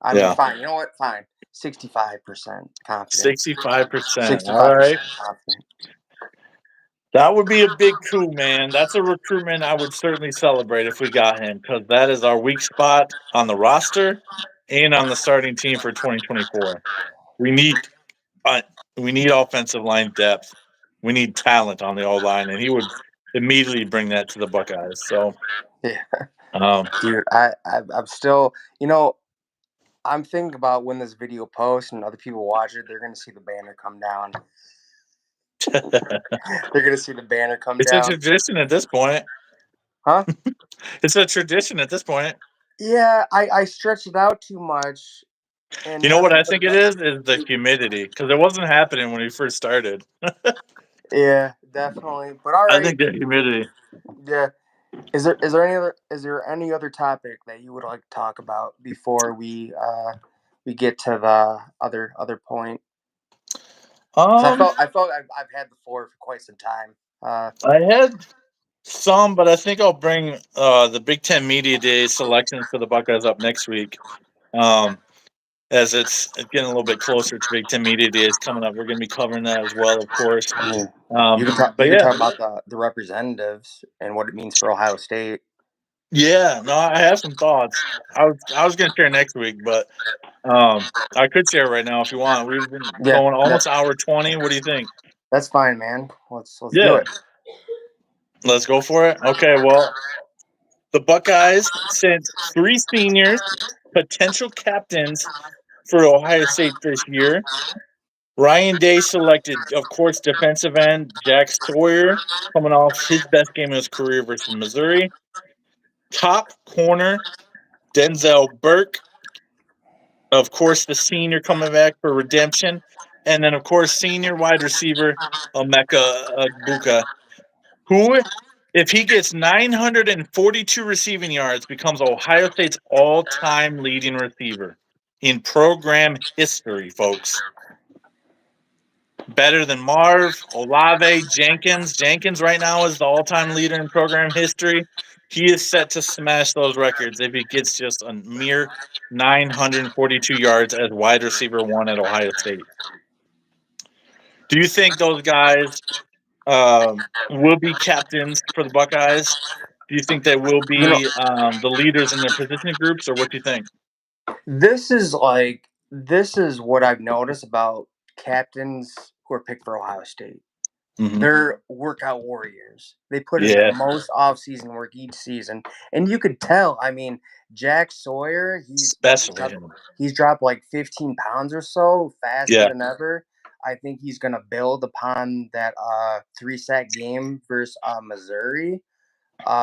[SPEAKER 2] I mean, fine. You know what? Fine. 65% confident.
[SPEAKER 1] 65%. All
[SPEAKER 2] 65%
[SPEAKER 1] right.
[SPEAKER 2] confident.
[SPEAKER 1] That would be a big coup, man. That's a recruitment I would certainly celebrate if we got him, because that is our weak spot on the roster and on the starting team for 2024. We need offensive line depth. We need talent on the O line, and he would immediately bring that to the Buckeyes. So,
[SPEAKER 2] Yeah.
[SPEAKER 1] um,
[SPEAKER 2] Dude, I'm still, I'm thinking about when this video posts and other people watch it, they're going to see the banner come down. They're going to see the banner come
[SPEAKER 1] it's a
[SPEAKER 2] down.
[SPEAKER 1] tradition at this point.
[SPEAKER 2] Huh?
[SPEAKER 1] It's a tradition at this point.
[SPEAKER 2] Yeah, I stretched it out too much. And
[SPEAKER 1] You know
[SPEAKER 2] now
[SPEAKER 1] what
[SPEAKER 2] that
[SPEAKER 1] I think it is the humidity, because it wasn't happening when we first started.
[SPEAKER 2] yeah, definitely. But all
[SPEAKER 1] I
[SPEAKER 2] right.
[SPEAKER 1] think the humidity.
[SPEAKER 2] Yeah. Is there any other topic that you would like to talk about before we get to the other point? 'Cause I felt I've had the floor for quite some time.
[SPEAKER 1] I had some, but I think I'll bring the Big Ten Media Day selections for the Buckeyes up next week. As it's getting a little bit closer to Big Ten Media Days coming up, we're going to be covering that as well, of course.
[SPEAKER 2] I mean,
[SPEAKER 1] But
[SPEAKER 2] you can
[SPEAKER 1] yeah,
[SPEAKER 2] talk about the representatives and what it means for Ohio State.
[SPEAKER 1] yeah, no, I have some thoughts. I was going to share next week, but I could share right now if you want. We've been
[SPEAKER 2] Yeah,
[SPEAKER 1] going almost hour 20. What do you think?
[SPEAKER 2] that's fine, man. Let's do
[SPEAKER 1] Yeah,
[SPEAKER 2] it.
[SPEAKER 1] let's go for it. Okay, well, the Buckeyes sent 3 seniors, potential captains for Ohio State this year. Ryan Day selected, of course, defensive end Jack Sawyer, coming off his best game of his career versus Missouri. Top corner Denzel Burke, of course, the senior coming back for redemption. And then, of course, senior wide receiver Emeka Buka, who, if he gets 942 receiving yards, becomes Ohio State's all-time leading receiver in program history, folks. better than Marv, Olave, Jenkins. Jenkins right now is the all-time leader in program history. He is set to smash those records if he gets just a mere 942 yards as wide receiver one at Ohio State. Do you think those guys will be captains for the Buckeyes? Do you think they will
[SPEAKER 2] You know,
[SPEAKER 1] be the leaders in their position groups, or what do you think?
[SPEAKER 2] this is what I've noticed about captains who are picked for Ohio State.
[SPEAKER 1] Mm-hmm.
[SPEAKER 2] They're workout warriors. They put in
[SPEAKER 1] Yeah,
[SPEAKER 2] the most off-season work each season, and you could tell. I mean, Jack Sawyer,
[SPEAKER 1] especially him.
[SPEAKER 2] he's dropped like 15 pounds or so faster
[SPEAKER 1] Yeah,
[SPEAKER 2] than ever. I think he's gonna build upon that 3-sack game versus Missouri.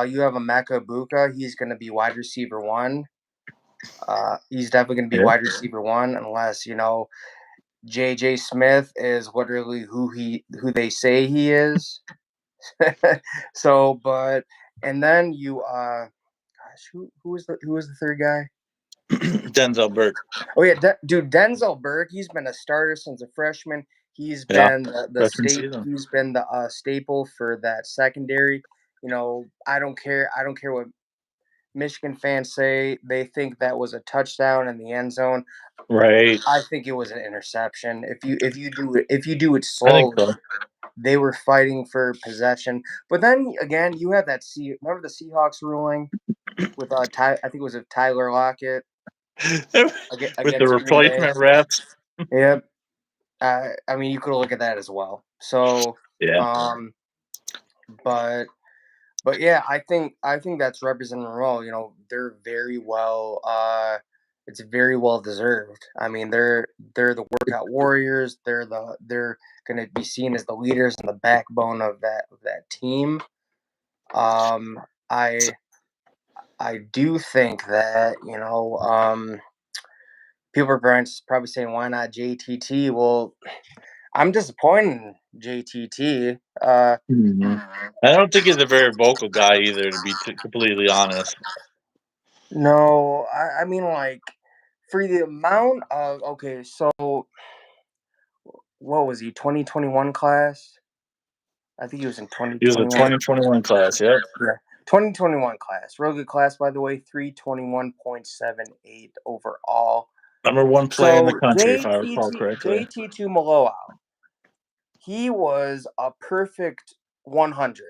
[SPEAKER 2] You have a Mecca Buka. He's gonna be wide receiver one. He's definitely gonna be
[SPEAKER 1] yeah.
[SPEAKER 2] wide receiver one, unless JJ Smith is literally who they say he is. So, but and then gosh, who was the third guy?
[SPEAKER 1] Denzel Burke.
[SPEAKER 2] Oh yeah, dude, Denzel Burke. He's been a starter since a freshman. He's
[SPEAKER 1] Yeah,
[SPEAKER 2] been the
[SPEAKER 1] freshman
[SPEAKER 2] state.
[SPEAKER 1] season.
[SPEAKER 2] He's been the staple for that secondary. I don't care. I don't care what Michigan fans say. They think that was a touchdown in the end zone.
[SPEAKER 1] Right.
[SPEAKER 2] I think it was an interception. If you do it
[SPEAKER 1] I think
[SPEAKER 2] slowly,
[SPEAKER 1] so.
[SPEAKER 2] they were fighting for possession. But then again, you have that remember the Seahawks ruling with I think it was a Tyler Lockett
[SPEAKER 1] With the
[SPEAKER 2] against Green Bay.
[SPEAKER 1] replacement refs.
[SPEAKER 2] Yep. I mean, you could look at that as well. So,
[SPEAKER 1] Yeah.
[SPEAKER 2] um, but yeah, I think that's representing well. They're very well. It's very well deserved. I mean, they're the workout warriors. They're going to be seen as the leaders and the backbone of that team. Um, I I do think that people are probably saying why not JTT. Well, I'm disappointed in JTT.
[SPEAKER 1] Mhm. I don't think he's a very vocal guy either, to be completely honest.
[SPEAKER 2] No, I mean, like, for the amount of okay, so what was he? 2021 class? I think he was in
[SPEAKER 1] He was a
[SPEAKER 2] 2021.
[SPEAKER 1] 2021 class. Yep.
[SPEAKER 2] Yeah, 2021 class. Real good class, by the way. 321.78 overall.
[SPEAKER 1] Number one player in the
[SPEAKER 2] So
[SPEAKER 1] country, if I recall correctly.
[SPEAKER 2] JT2 Maloa, he was a perfect 100.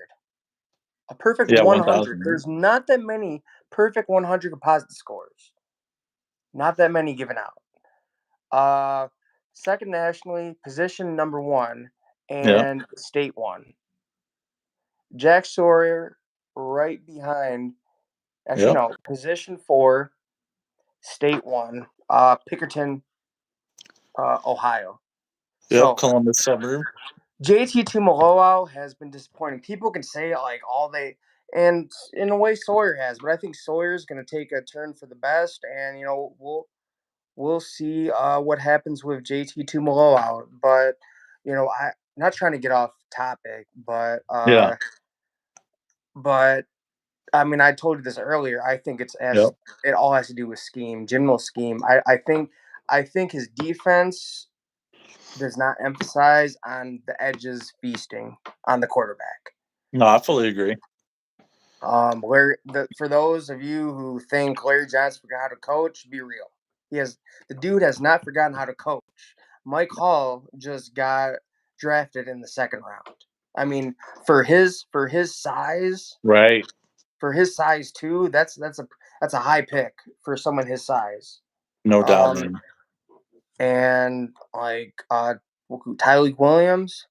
[SPEAKER 2] A perfect
[SPEAKER 1] Yeah,
[SPEAKER 2] 100.
[SPEAKER 1] 1,000.
[SPEAKER 2] There's not that many perfect 100 composite scores. Not that many given out. Second nationally, position number one,
[SPEAKER 1] Yep.
[SPEAKER 2] and state one. Jack Sawyer right behind. Actually,
[SPEAKER 1] Yep.
[SPEAKER 2] no, position four, state one. Pickerton, Ohio.
[SPEAKER 1] Yep.
[SPEAKER 2] So
[SPEAKER 1] Columbus suburb.
[SPEAKER 2] JT2 Malolo has been disappointing. People can say it like all they, and in a way Sawyer has, but I think Sawyer's going to take a turn for the best, and we'll see what happens with JT2 Malo out. But I'm not trying to get off topic,
[SPEAKER 1] Yeah.
[SPEAKER 2] but I mean, I told you this earlier. I think
[SPEAKER 1] Yep.
[SPEAKER 2] it all has to do with scheme, general scheme. I think his defense does not emphasize on the edges feasting on the quarterback.
[SPEAKER 1] No, I fully agree.
[SPEAKER 2] For those of you who think Larry Johnson forgot how to coach, be real. The dude has not forgotten how to coach. Mike Hall just got drafted in the second round. I mean,
[SPEAKER 1] Right.
[SPEAKER 2] for his size too, that's a high pick for someone his size.
[SPEAKER 1] No doubt,
[SPEAKER 2] Um,
[SPEAKER 1] man.
[SPEAKER 2] and like Tyleek Williams,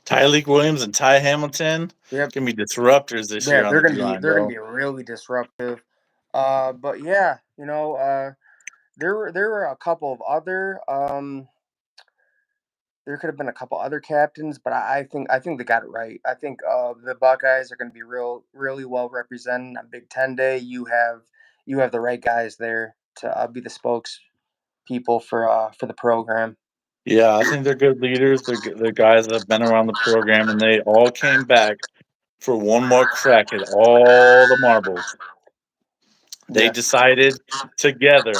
[SPEAKER 1] Tyleek Williams and Ty Hamilton
[SPEAKER 2] yep,
[SPEAKER 1] can be disruptors this
[SPEAKER 2] yeah,
[SPEAKER 1] year on the D line,
[SPEAKER 2] they're gonna
[SPEAKER 1] bro.
[SPEAKER 2] be really disruptive. But yeah, there were a couple of other there could have been a couple other captains, but I think they got it right. I think the Buckeyes are going to be really well represented on Big Ten Day. You have the right guys there to be the spokes people for the program.
[SPEAKER 1] Yeah, I think they're good leaders. They're guys that have been around the program, and they all came back for one more crack at all the marbles. They
[SPEAKER 2] Yeah,
[SPEAKER 1] decided together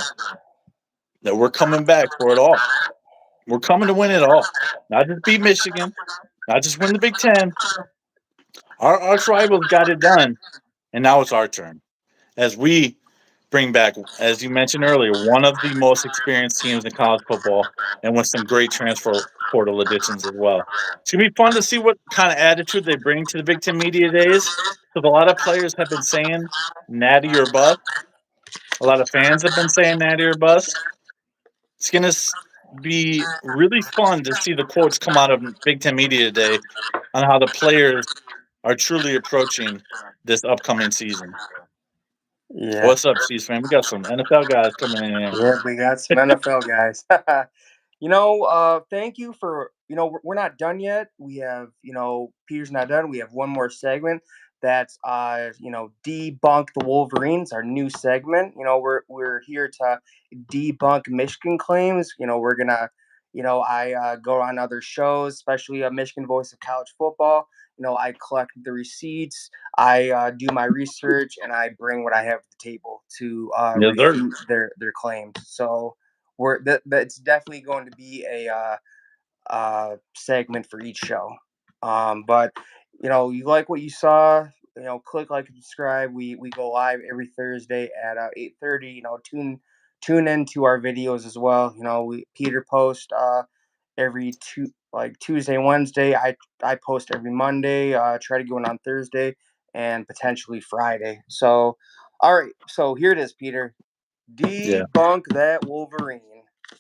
[SPEAKER 1] that we're coming back for it all. We're coming to win it all. Not just beat Michigan, not just win the Big Ten. Our arch rivals got it done, and now it's our turn as we bring back, as you mentioned earlier, one of the most experienced teams in college football, and with some great transfer portal additions as well. It's gonna be fun to see what kind of attitude they bring to the Big Ten media days. Because a lot of players have been saying "natty or bust." A lot of fans have been saying "natty or bust." It's gonna be really fun to see the quotes come out of Big Ten Media Day on how the players are truly approaching this upcoming season.
[SPEAKER 2] Yeah.
[SPEAKER 1] What's up, Chiefs fan? We got some NFL guys coming in here.
[SPEAKER 2] Yeah, we got some NFL guys. Thank you for, we're not done yet. We have, Peter's not done. We have one more segment. That's, Debunk the Wolverines, our new segment. We're here to debunk Michigan claims. We're going to, I go on other shows, especially Michigan Voice of College Football. I collect the receipts. I do my research, and I bring what I have to the table to
[SPEAKER 1] Yes, sir.
[SPEAKER 2] refute their claims. So it's definitely going to be a segment for each show. But you like what you saw, click like and subscribe. We go live every Thursday at 8:30. Tune into our videos as well. Peter posts every Tuesday, Wednesday. I post every Monday. Try to go in on Thursday and potentially Friday. So, all right. So here it is, Peter.
[SPEAKER 1] Yeah.
[SPEAKER 2] Debunk that Wolverine.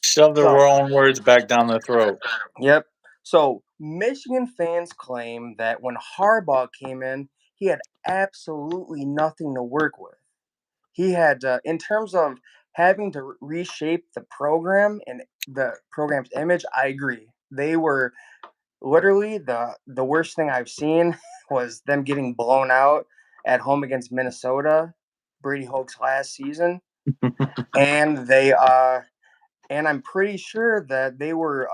[SPEAKER 1] Shove their
[SPEAKER 2] So,
[SPEAKER 1] own words back down their throat.
[SPEAKER 2] yep. So Michigan fans claim that when Harbaugh came in, he had absolutely nothing to work with. He had, in terms of having to reshape the program and the program's image, I agree. They were literally the worst thing I've seen was them getting blown out at home against Minnesota, Brady Hoke's last season, and and I'm pretty sure that they were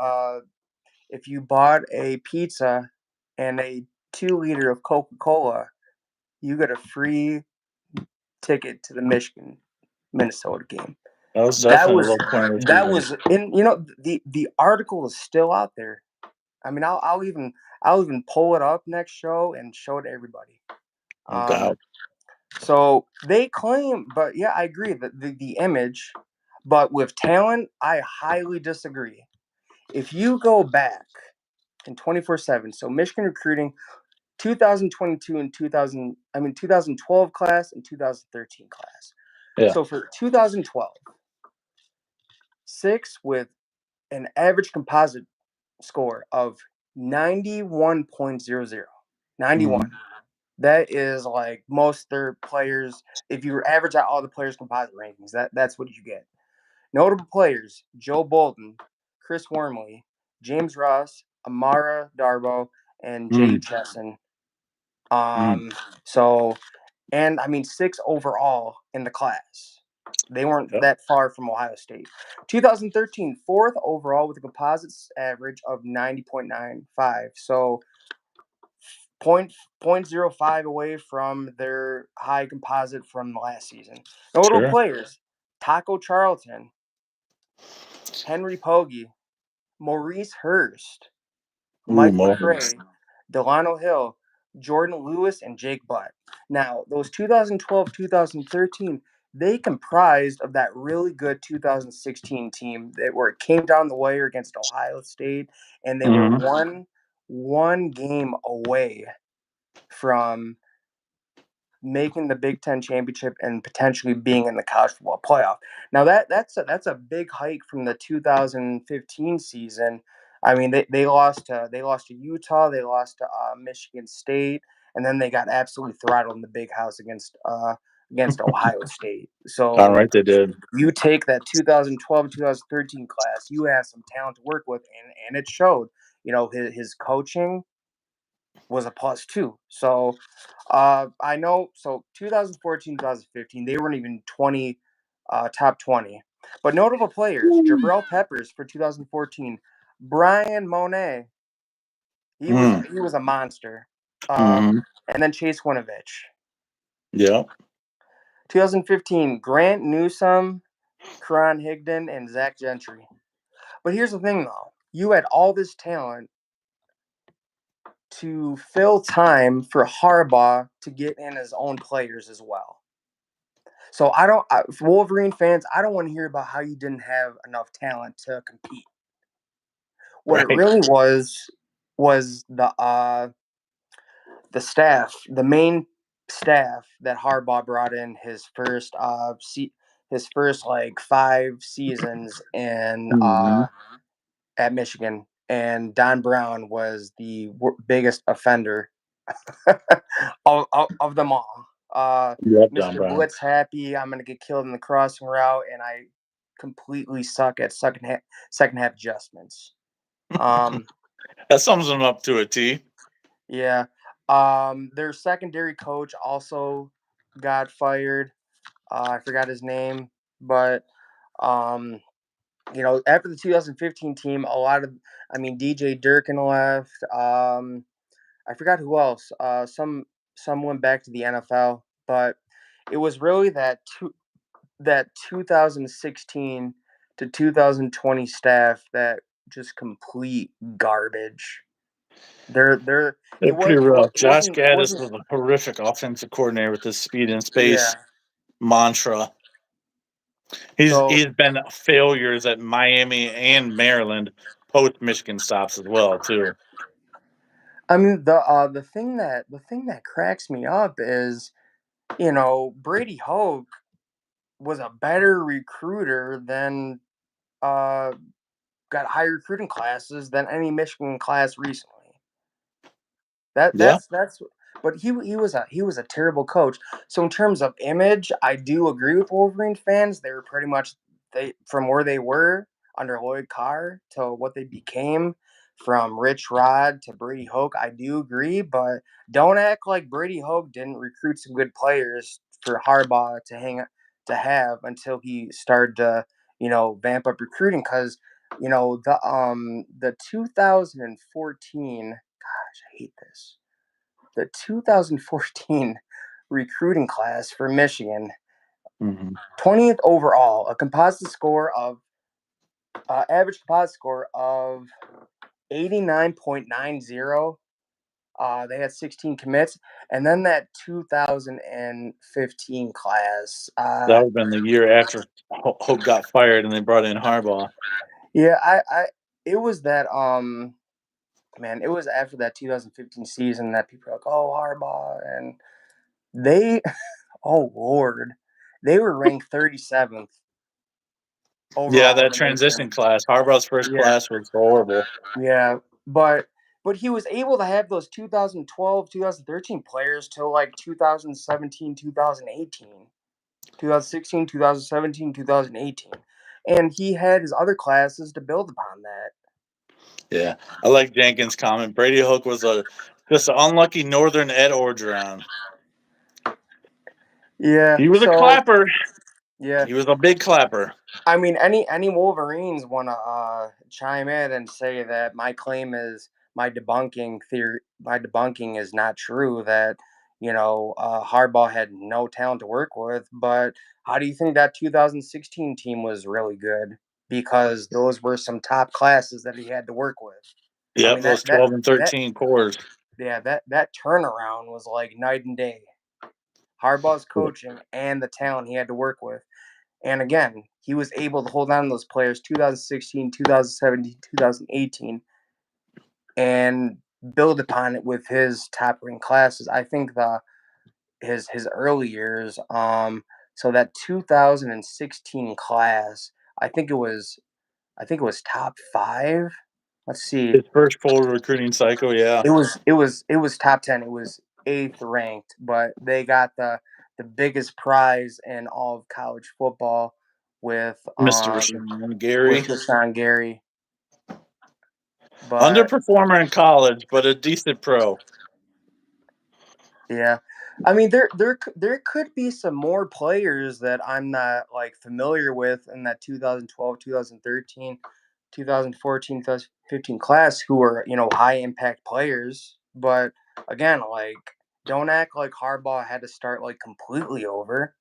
[SPEAKER 2] if you bought a pizza and a 2 liter of Coca-Cola, you get a free ticket to the Michigan Minnesota game.
[SPEAKER 1] That was
[SPEAKER 2] That
[SPEAKER 1] definitely a
[SPEAKER 2] was
[SPEAKER 1] low point of the
[SPEAKER 2] that
[SPEAKER 1] season.
[SPEAKER 2] was in the article is still out there. I mean, I'll even pull it up next show and show it to everybody.
[SPEAKER 1] No
[SPEAKER 2] Um,
[SPEAKER 1] doubt.
[SPEAKER 2] so they claim, but yeah, I agree that the image, but with talent, I highly disagree. If you go back in 24/7, so Michigan recruiting 2022 and 2012 class and 2013 class.
[SPEAKER 1] Yeah.
[SPEAKER 2] So for 2012, six with an average composite score of 91.00. 91.
[SPEAKER 1] Hmm.
[SPEAKER 2] That is like most their players. If you average out all the players' composite rankings, that's what you get. Notable players: Joe Bolden, Chris Wormley, James Ross, Amara Darbo, and Jay
[SPEAKER 1] Mm.
[SPEAKER 2] Chesson.
[SPEAKER 1] Mm.
[SPEAKER 2] Um, so, and I mean, six overall in the class. They weren't
[SPEAKER 1] Yep.
[SPEAKER 2] that far from Ohio State. 2013, fourth overall with a composites average of 90.95. So, point 0.05 away from their high composite from last season. Notable
[SPEAKER 1] Sure.
[SPEAKER 2] players: Taco Charlton, Henry Pogge, Maurice Hurst,
[SPEAKER 1] Ooh,
[SPEAKER 2] Mike
[SPEAKER 1] Mohawks.
[SPEAKER 2] McCray, Delano Hill, Jordan Lewis, and Jake Butt. Now, those 2012, 2013, they comprised of that really good 2016 team where it came down the wire against Ohio State, and they were
[SPEAKER 1] Hmm.
[SPEAKER 2] one game away from making the Big Ten championship and potentially being in the college football playoff. Now that's a big hike from the 2015 season. I mean, they lost to Utah, they lost to Michigan State, and then they got absolutely throttled in the big house against Ohio State.
[SPEAKER 1] All
[SPEAKER 2] So
[SPEAKER 1] right, they did.
[SPEAKER 2] you take that 2012 2013 class, you have some talent to work with, and it showed. His coaching was a plus too. So I know. So 2014, 2015, they weren't even 20, top 20. But notable players: Jabril Peppers for 2014, Brian Monet. He was
[SPEAKER 1] Mm.
[SPEAKER 2] he was a monster.
[SPEAKER 1] Hmm.
[SPEAKER 2] And then Chase Winovich.
[SPEAKER 1] Yeah.
[SPEAKER 2] 2015, Grant Newsome, Karan Higdon, and Zach Gentry. But here's the thing, though. you had all this talent to fill time for Harbaugh to get in his own players as well. So for Wolverine fans, I don't want to hear about how you didn't have enough talent to compete. What it
[SPEAKER 1] Right.
[SPEAKER 2] really was the staff, the main staff that Harbaugh brought in his first like 5 seasons in
[SPEAKER 1] Mhm.
[SPEAKER 2] at Michigan, and Don Brown was the biggest offender of them all.
[SPEAKER 1] Love Don
[SPEAKER 2] Mr.
[SPEAKER 1] Brown.
[SPEAKER 2] Blitz happy, I'm gonna get killed in the crossing route, and I completely suck at second half adjustments. Um,
[SPEAKER 1] That sums him up to a T.
[SPEAKER 2] yeah. Their secondary coach also got fired. I forgot his name, but um, after the 2015 team, DJ Durkin left. I forgot who else. Some went back to the NFL, but it was really that 2016 to 2020 staff that just complete garbage. They're
[SPEAKER 1] They're pretty rough. Josh
[SPEAKER 2] it
[SPEAKER 1] Gaddis
[SPEAKER 2] wasn't
[SPEAKER 1] was a horrific offensive coordinator with his speed and
[SPEAKER 2] yeah.
[SPEAKER 1] space mantra.
[SPEAKER 2] So
[SPEAKER 1] He's been failures at Miami and Maryland post Michigan stops as well too.
[SPEAKER 2] I mean the thing that cracks me up is Brady Hoke was a better recruiter than uh got higher recruiting classes than any Michigan class recently. That
[SPEAKER 1] Yeah,
[SPEAKER 2] that's but he was a terrible coach. So in terms of image, I do agree with Wolverine fans. They were pretty much they from where they were under Lloyd Carr to what they became from Rich Rod to Brady Hoke. I do agree, but don't act like Brady Hoke didn't recruit some good players for Harbaugh to have until he started to vamp up recruiting because the 2014 I hate this. The 2014 recruiting class for Michigan,
[SPEAKER 1] hmm
[SPEAKER 2] 20th overall, average composite score of 89.90. They had 16 commits, and then that 2015 class.
[SPEAKER 1] that would have been the year after Hope got fired and they brought in Harbaugh.
[SPEAKER 2] Yeah, it was that man, it was after that 2015 season that people were like, oh, Harbaugh, and they oh Lord, they were ranked 37th
[SPEAKER 1] Yeah,
[SPEAKER 2] overall in
[SPEAKER 1] that
[SPEAKER 2] the nation.
[SPEAKER 1] transition class, Harbaugh's first
[SPEAKER 2] Yeah,
[SPEAKER 1] class was horrible.
[SPEAKER 2] yeah, but he was able to have those 2012, 2013 players till like 2017, 2018, 2016, 2017, 2018, and he had his other classes to build upon that.
[SPEAKER 1] Yeah, I like Jenkins' comment. Brady Hook was just an unlucky Northern Ed Orgeron.
[SPEAKER 2] Yeah,
[SPEAKER 1] He was a
[SPEAKER 2] so
[SPEAKER 1] clapper.
[SPEAKER 2] yeah,
[SPEAKER 1] He was a big clapper.
[SPEAKER 2] I mean, any Wolverines want to chime in and say that my claim is my debunking is not true. That Harbaugh had no talent to work with. But how do you think that 2016 team was really good? Because those were some top classes that he had to work with. I
[SPEAKER 1] Yep,
[SPEAKER 2] mean
[SPEAKER 1] those
[SPEAKER 2] that
[SPEAKER 1] 12 and
[SPEAKER 2] that
[SPEAKER 1] 13 cores.
[SPEAKER 2] yeah that turnaround was like night and day. Harbaugh's coaching and the talent he had to work with. And again, he was able to hold on to those players 2016, 2017, 2018, and build upon it with his top ranked classes. I think his early years, so that 2016 class, I think it was top five. Let's see.
[SPEAKER 1] His first full recruiting cycle, yeah.
[SPEAKER 2] It was top 10. It was eighth ranked, but they got the biggest prize in all of college football with
[SPEAKER 1] Mr. Rashawn Gary.
[SPEAKER 2] Rashawn Gary. But
[SPEAKER 1] Underperformer in college, but a decent pro.
[SPEAKER 2] yeah, I mean there could be some more players that I'm not like familiar with in that 2012, 2013, 2014, 2015 class who are high impact players. But again, like don't act like Harbaugh had to start like completely over.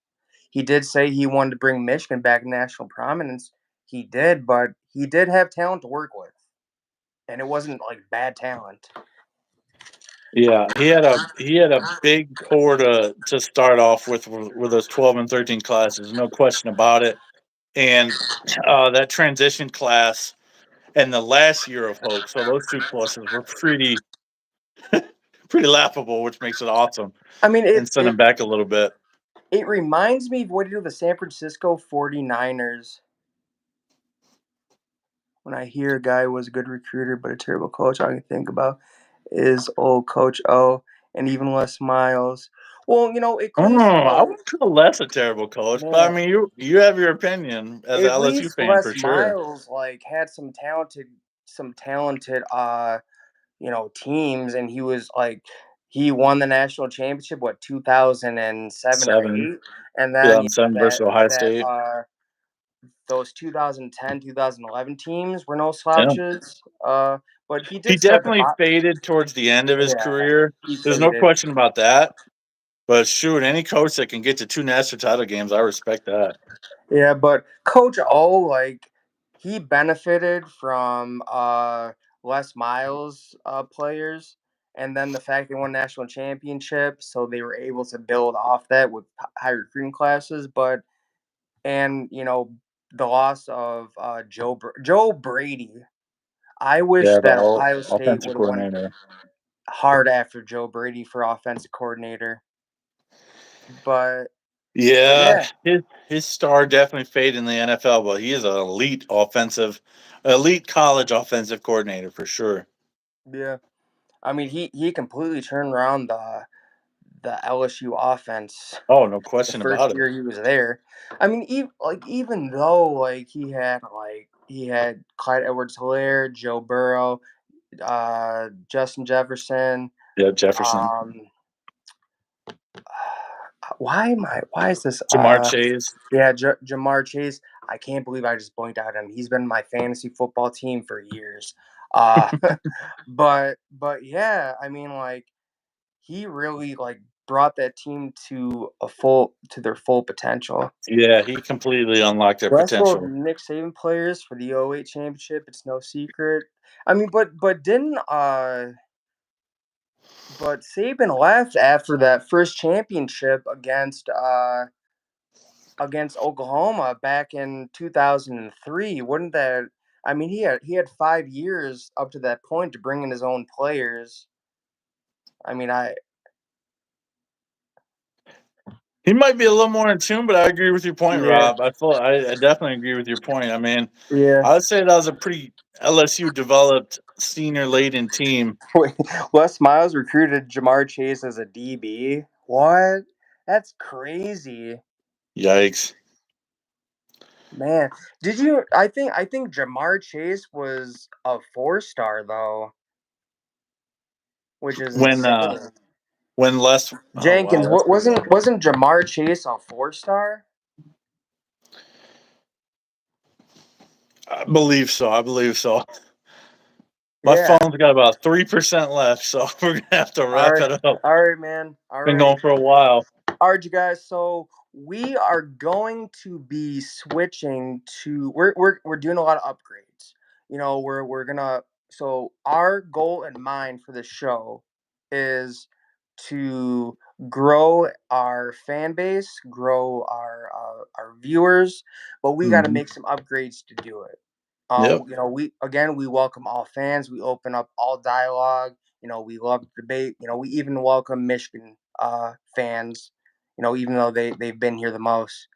[SPEAKER 2] He did say he wanted to bring Michigan back national prominence. He did, but he did have talent to work with. and it wasn't like bad talent.
[SPEAKER 1] Yeah, he had a big core to start off with those 12 and 13 classes, no question about it. And that transition class and the last year of Hoke, so those two classes were pretty laughable, which makes it awesome
[SPEAKER 2] I mean,
[SPEAKER 1] and send him back a little bit.
[SPEAKER 2] it reminds me of what he did with the San Francisco 49ers. When I hear a guy who was a good recruiter but a terrible coach, all I can think about is old Coach O and even Les Miles. Well, at
[SPEAKER 1] Oh,
[SPEAKER 2] least
[SPEAKER 1] I wouldn't call Les a terrible coach, but I
[SPEAKER 2] man,
[SPEAKER 1] mean, you have your opinion as an
[SPEAKER 2] at
[SPEAKER 1] LSU
[SPEAKER 2] least
[SPEAKER 1] fan
[SPEAKER 2] Les
[SPEAKER 1] for sure.
[SPEAKER 2] Miles like had some talented teams, and he was like he won the national championship, what, 2007 or
[SPEAKER 1] 7,
[SPEAKER 2] 8, and then
[SPEAKER 1] 2007
[SPEAKER 2] that
[SPEAKER 1] versus Ohio
[SPEAKER 2] that
[SPEAKER 1] State.
[SPEAKER 2] those 2010, 2011 teams were no
[SPEAKER 1] Yeah.
[SPEAKER 2] slouches. But he
[SPEAKER 1] He
[SPEAKER 2] did start the
[SPEAKER 1] definitely faded towards the end of his
[SPEAKER 2] yeah,
[SPEAKER 1] career.
[SPEAKER 2] he
[SPEAKER 1] There's no
[SPEAKER 2] faded.
[SPEAKER 1] question about that. But shoot, any coach that can get to 2 national title games, I respect that.
[SPEAKER 2] Yeah, but Coach O, like, he benefited from Les Miles players, and then the fact they won national championships, so they were able to build off that with high recruiting classes. But and the loss of Joe Brady. I wish
[SPEAKER 1] Yeah, the
[SPEAKER 2] that
[SPEAKER 1] whole
[SPEAKER 2] Ohio State
[SPEAKER 1] offensive
[SPEAKER 2] would have went
[SPEAKER 1] coordinator.
[SPEAKER 2] hard after Joe Brady for offensive coordinator. But
[SPEAKER 1] Yeah,
[SPEAKER 2] yeah,
[SPEAKER 1] his star definitely faded in the NFL, but he is an elite college offensive coordinator for sure.
[SPEAKER 2] yeah. I mean, he completely turned around the LSU offense
[SPEAKER 1] Oh, no
[SPEAKER 2] the
[SPEAKER 1] question
[SPEAKER 2] first
[SPEAKER 1] about it.
[SPEAKER 2] year he was there. I mean, even though he had Clyde Edwards-Helaire, Joe Burrow, Justin Jefferson.
[SPEAKER 1] Yeah, Jefferson,
[SPEAKER 2] Um, why is this?
[SPEAKER 1] Jamar Chase.
[SPEAKER 2] Yeah, Jamar Chase. I can't believe I just blinked out him. He's been my fantasy football team for years. Uh, but yeah, I mean, like, he really like brought that team to their full potential.
[SPEAKER 1] Yeah, he completely unlocked their
[SPEAKER 2] Rest of those
[SPEAKER 1] potential.
[SPEAKER 2] Nick Saban players for the '08 championship, it's no secret. I mean, but Saban left after that first championship against Oklahoma back in 2003. Wouldn't that? I mean, he had 5 years up to that point to bring in his own players. I mean,
[SPEAKER 1] He might be a little more in tune, but I agree with your point,
[SPEAKER 2] yeah,
[SPEAKER 1] Rob. I definitely agree with your point. I mean,
[SPEAKER 2] yeah.
[SPEAKER 1] I would say that was a pretty LSU developed senior laden team.
[SPEAKER 2] Wait, Les Miles recruited Jamar Chase as a DB. What? That's crazy,
[SPEAKER 1] Yikes.
[SPEAKER 2] man. Did you? I think Jamar Chase was a 4-star though, which is
[SPEAKER 1] When
[SPEAKER 2] insane.
[SPEAKER 1] when Les oh
[SPEAKER 2] Jenkins,
[SPEAKER 1] wow, that's
[SPEAKER 2] what
[SPEAKER 1] pretty
[SPEAKER 2] wasn't
[SPEAKER 1] good.
[SPEAKER 2] wasn't Jamar Chase a 4-star?
[SPEAKER 1] I believe so. I believe so. My
[SPEAKER 2] Yeah.
[SPEAKER 1] phone's got about 3% left, so we're gonna have to
[SPEAKER 2] All
[SPEAKER 1] wrap
[SPEAKER 2] right.
[SPEAKER 1] it up.
[SPEAKER 2] All right, man. All
[SPEAKER 1] Been
[SPEAKER 2] right.
[SPEAKER 1] going for a while.
[SPEAKER 2] All right, you guys. So we are going to be switching to we're doing a lot of upgrades. We're gonna so our goal in mind for the show is to grow our fan base, grow our viewers, but we got to
[SPEAKER 1] Hmm.
[SPEAKER 2] make some upgrades to do it.
[SPEAKER 1] Yep.
[SPEAKER 2] We welcome all fans. We open up all dialogue. We love debate. We even welcome Michigan fans, even though they've been here the most.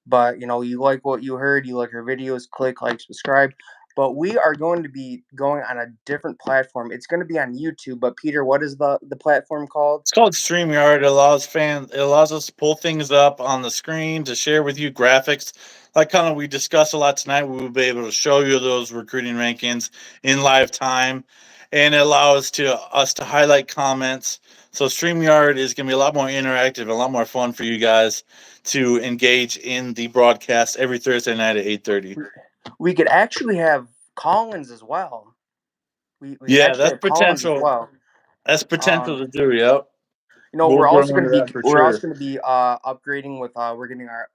[SPEAKER 2] But you like what you heard, you like our videos, click like, subscribe. But we are going to be going on a different platform. It's going to be on YouTube. But Peter, what is the platform called?
[SPEAKER 1] It's called StreamYard. It allows us to pull things up on the screen to share with you graphics. Like kind of we discussed a lot tonight, we will be able to show you those recruiting rankings in live time, and it allows us to highlight comments. So StreamYard is going to be a lot more interactive, a lot more fun for you guys to engage in the broadcast every Thursday night at 8:30.
[SPEAKER 2] We could actually have call-ins as well. We could
[SPEAKER 1] Yeah,
[SPEAKER 2] actually
[SPEAKER 1] that's
[SPEAKER 2] have call-ins as
[SPEAKER 1] potential.
[SPEAKER 2] well.
[SPEAKER 1] That's potential
[SPEAKER 2] Um,
[SPEAKER 1] to do. Yep, we'll
[SPEAKER 2] we're also
[SPEAKER 1] grow
[SPEAKER 2] going
[SPEAKER 1] into
[SPEAKER 2] to be
[SPEAKER 1] that for sure.
[SPEAKER 2] upgrading with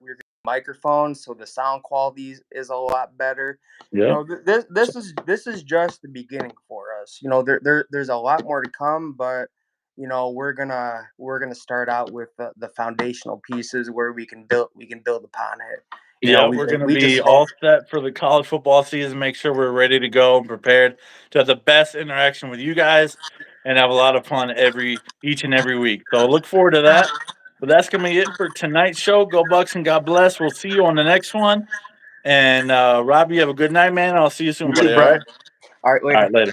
[SPEAKER 2] we're microphones, so the sound quality is a lot better. You
[SPEAKER 1] Yeah.
[SPEAKER 2] know, this is just the beginning for us. You know, there's a lot more to come, but you know, we're gonna start out with the foundational pieces where we can build upon it. You know,
[SPEAKER 1] Yeah,
[SPEAKER 2] we
[SPEAKER 1] we're
[SPEAKER 2] can
[SPEAKER 1] gonna
[SPEAKER 2] we just
[SPEAKER 1] be
[SPEAKER 2] hope.
[SPEAKER 1] all set for the college football season. Make sure we're ready to go and prepared to have the best interaction with you guys and have a lot of fun each and every week. So look forward to that. But that's gonna be it for tonight's show. Go Bucks and God bless. We'll see you on the next one. And Robbie, have a good night, man. I'll see you soon,
[SPEAKER 2] You too,
[SPEAKER 1] buddy. All right.
[SPEAKER 2] brother. All right,
[SPEAKER 1] All
[SPEAKER 2] later.
[SPEAKER 1] right, later.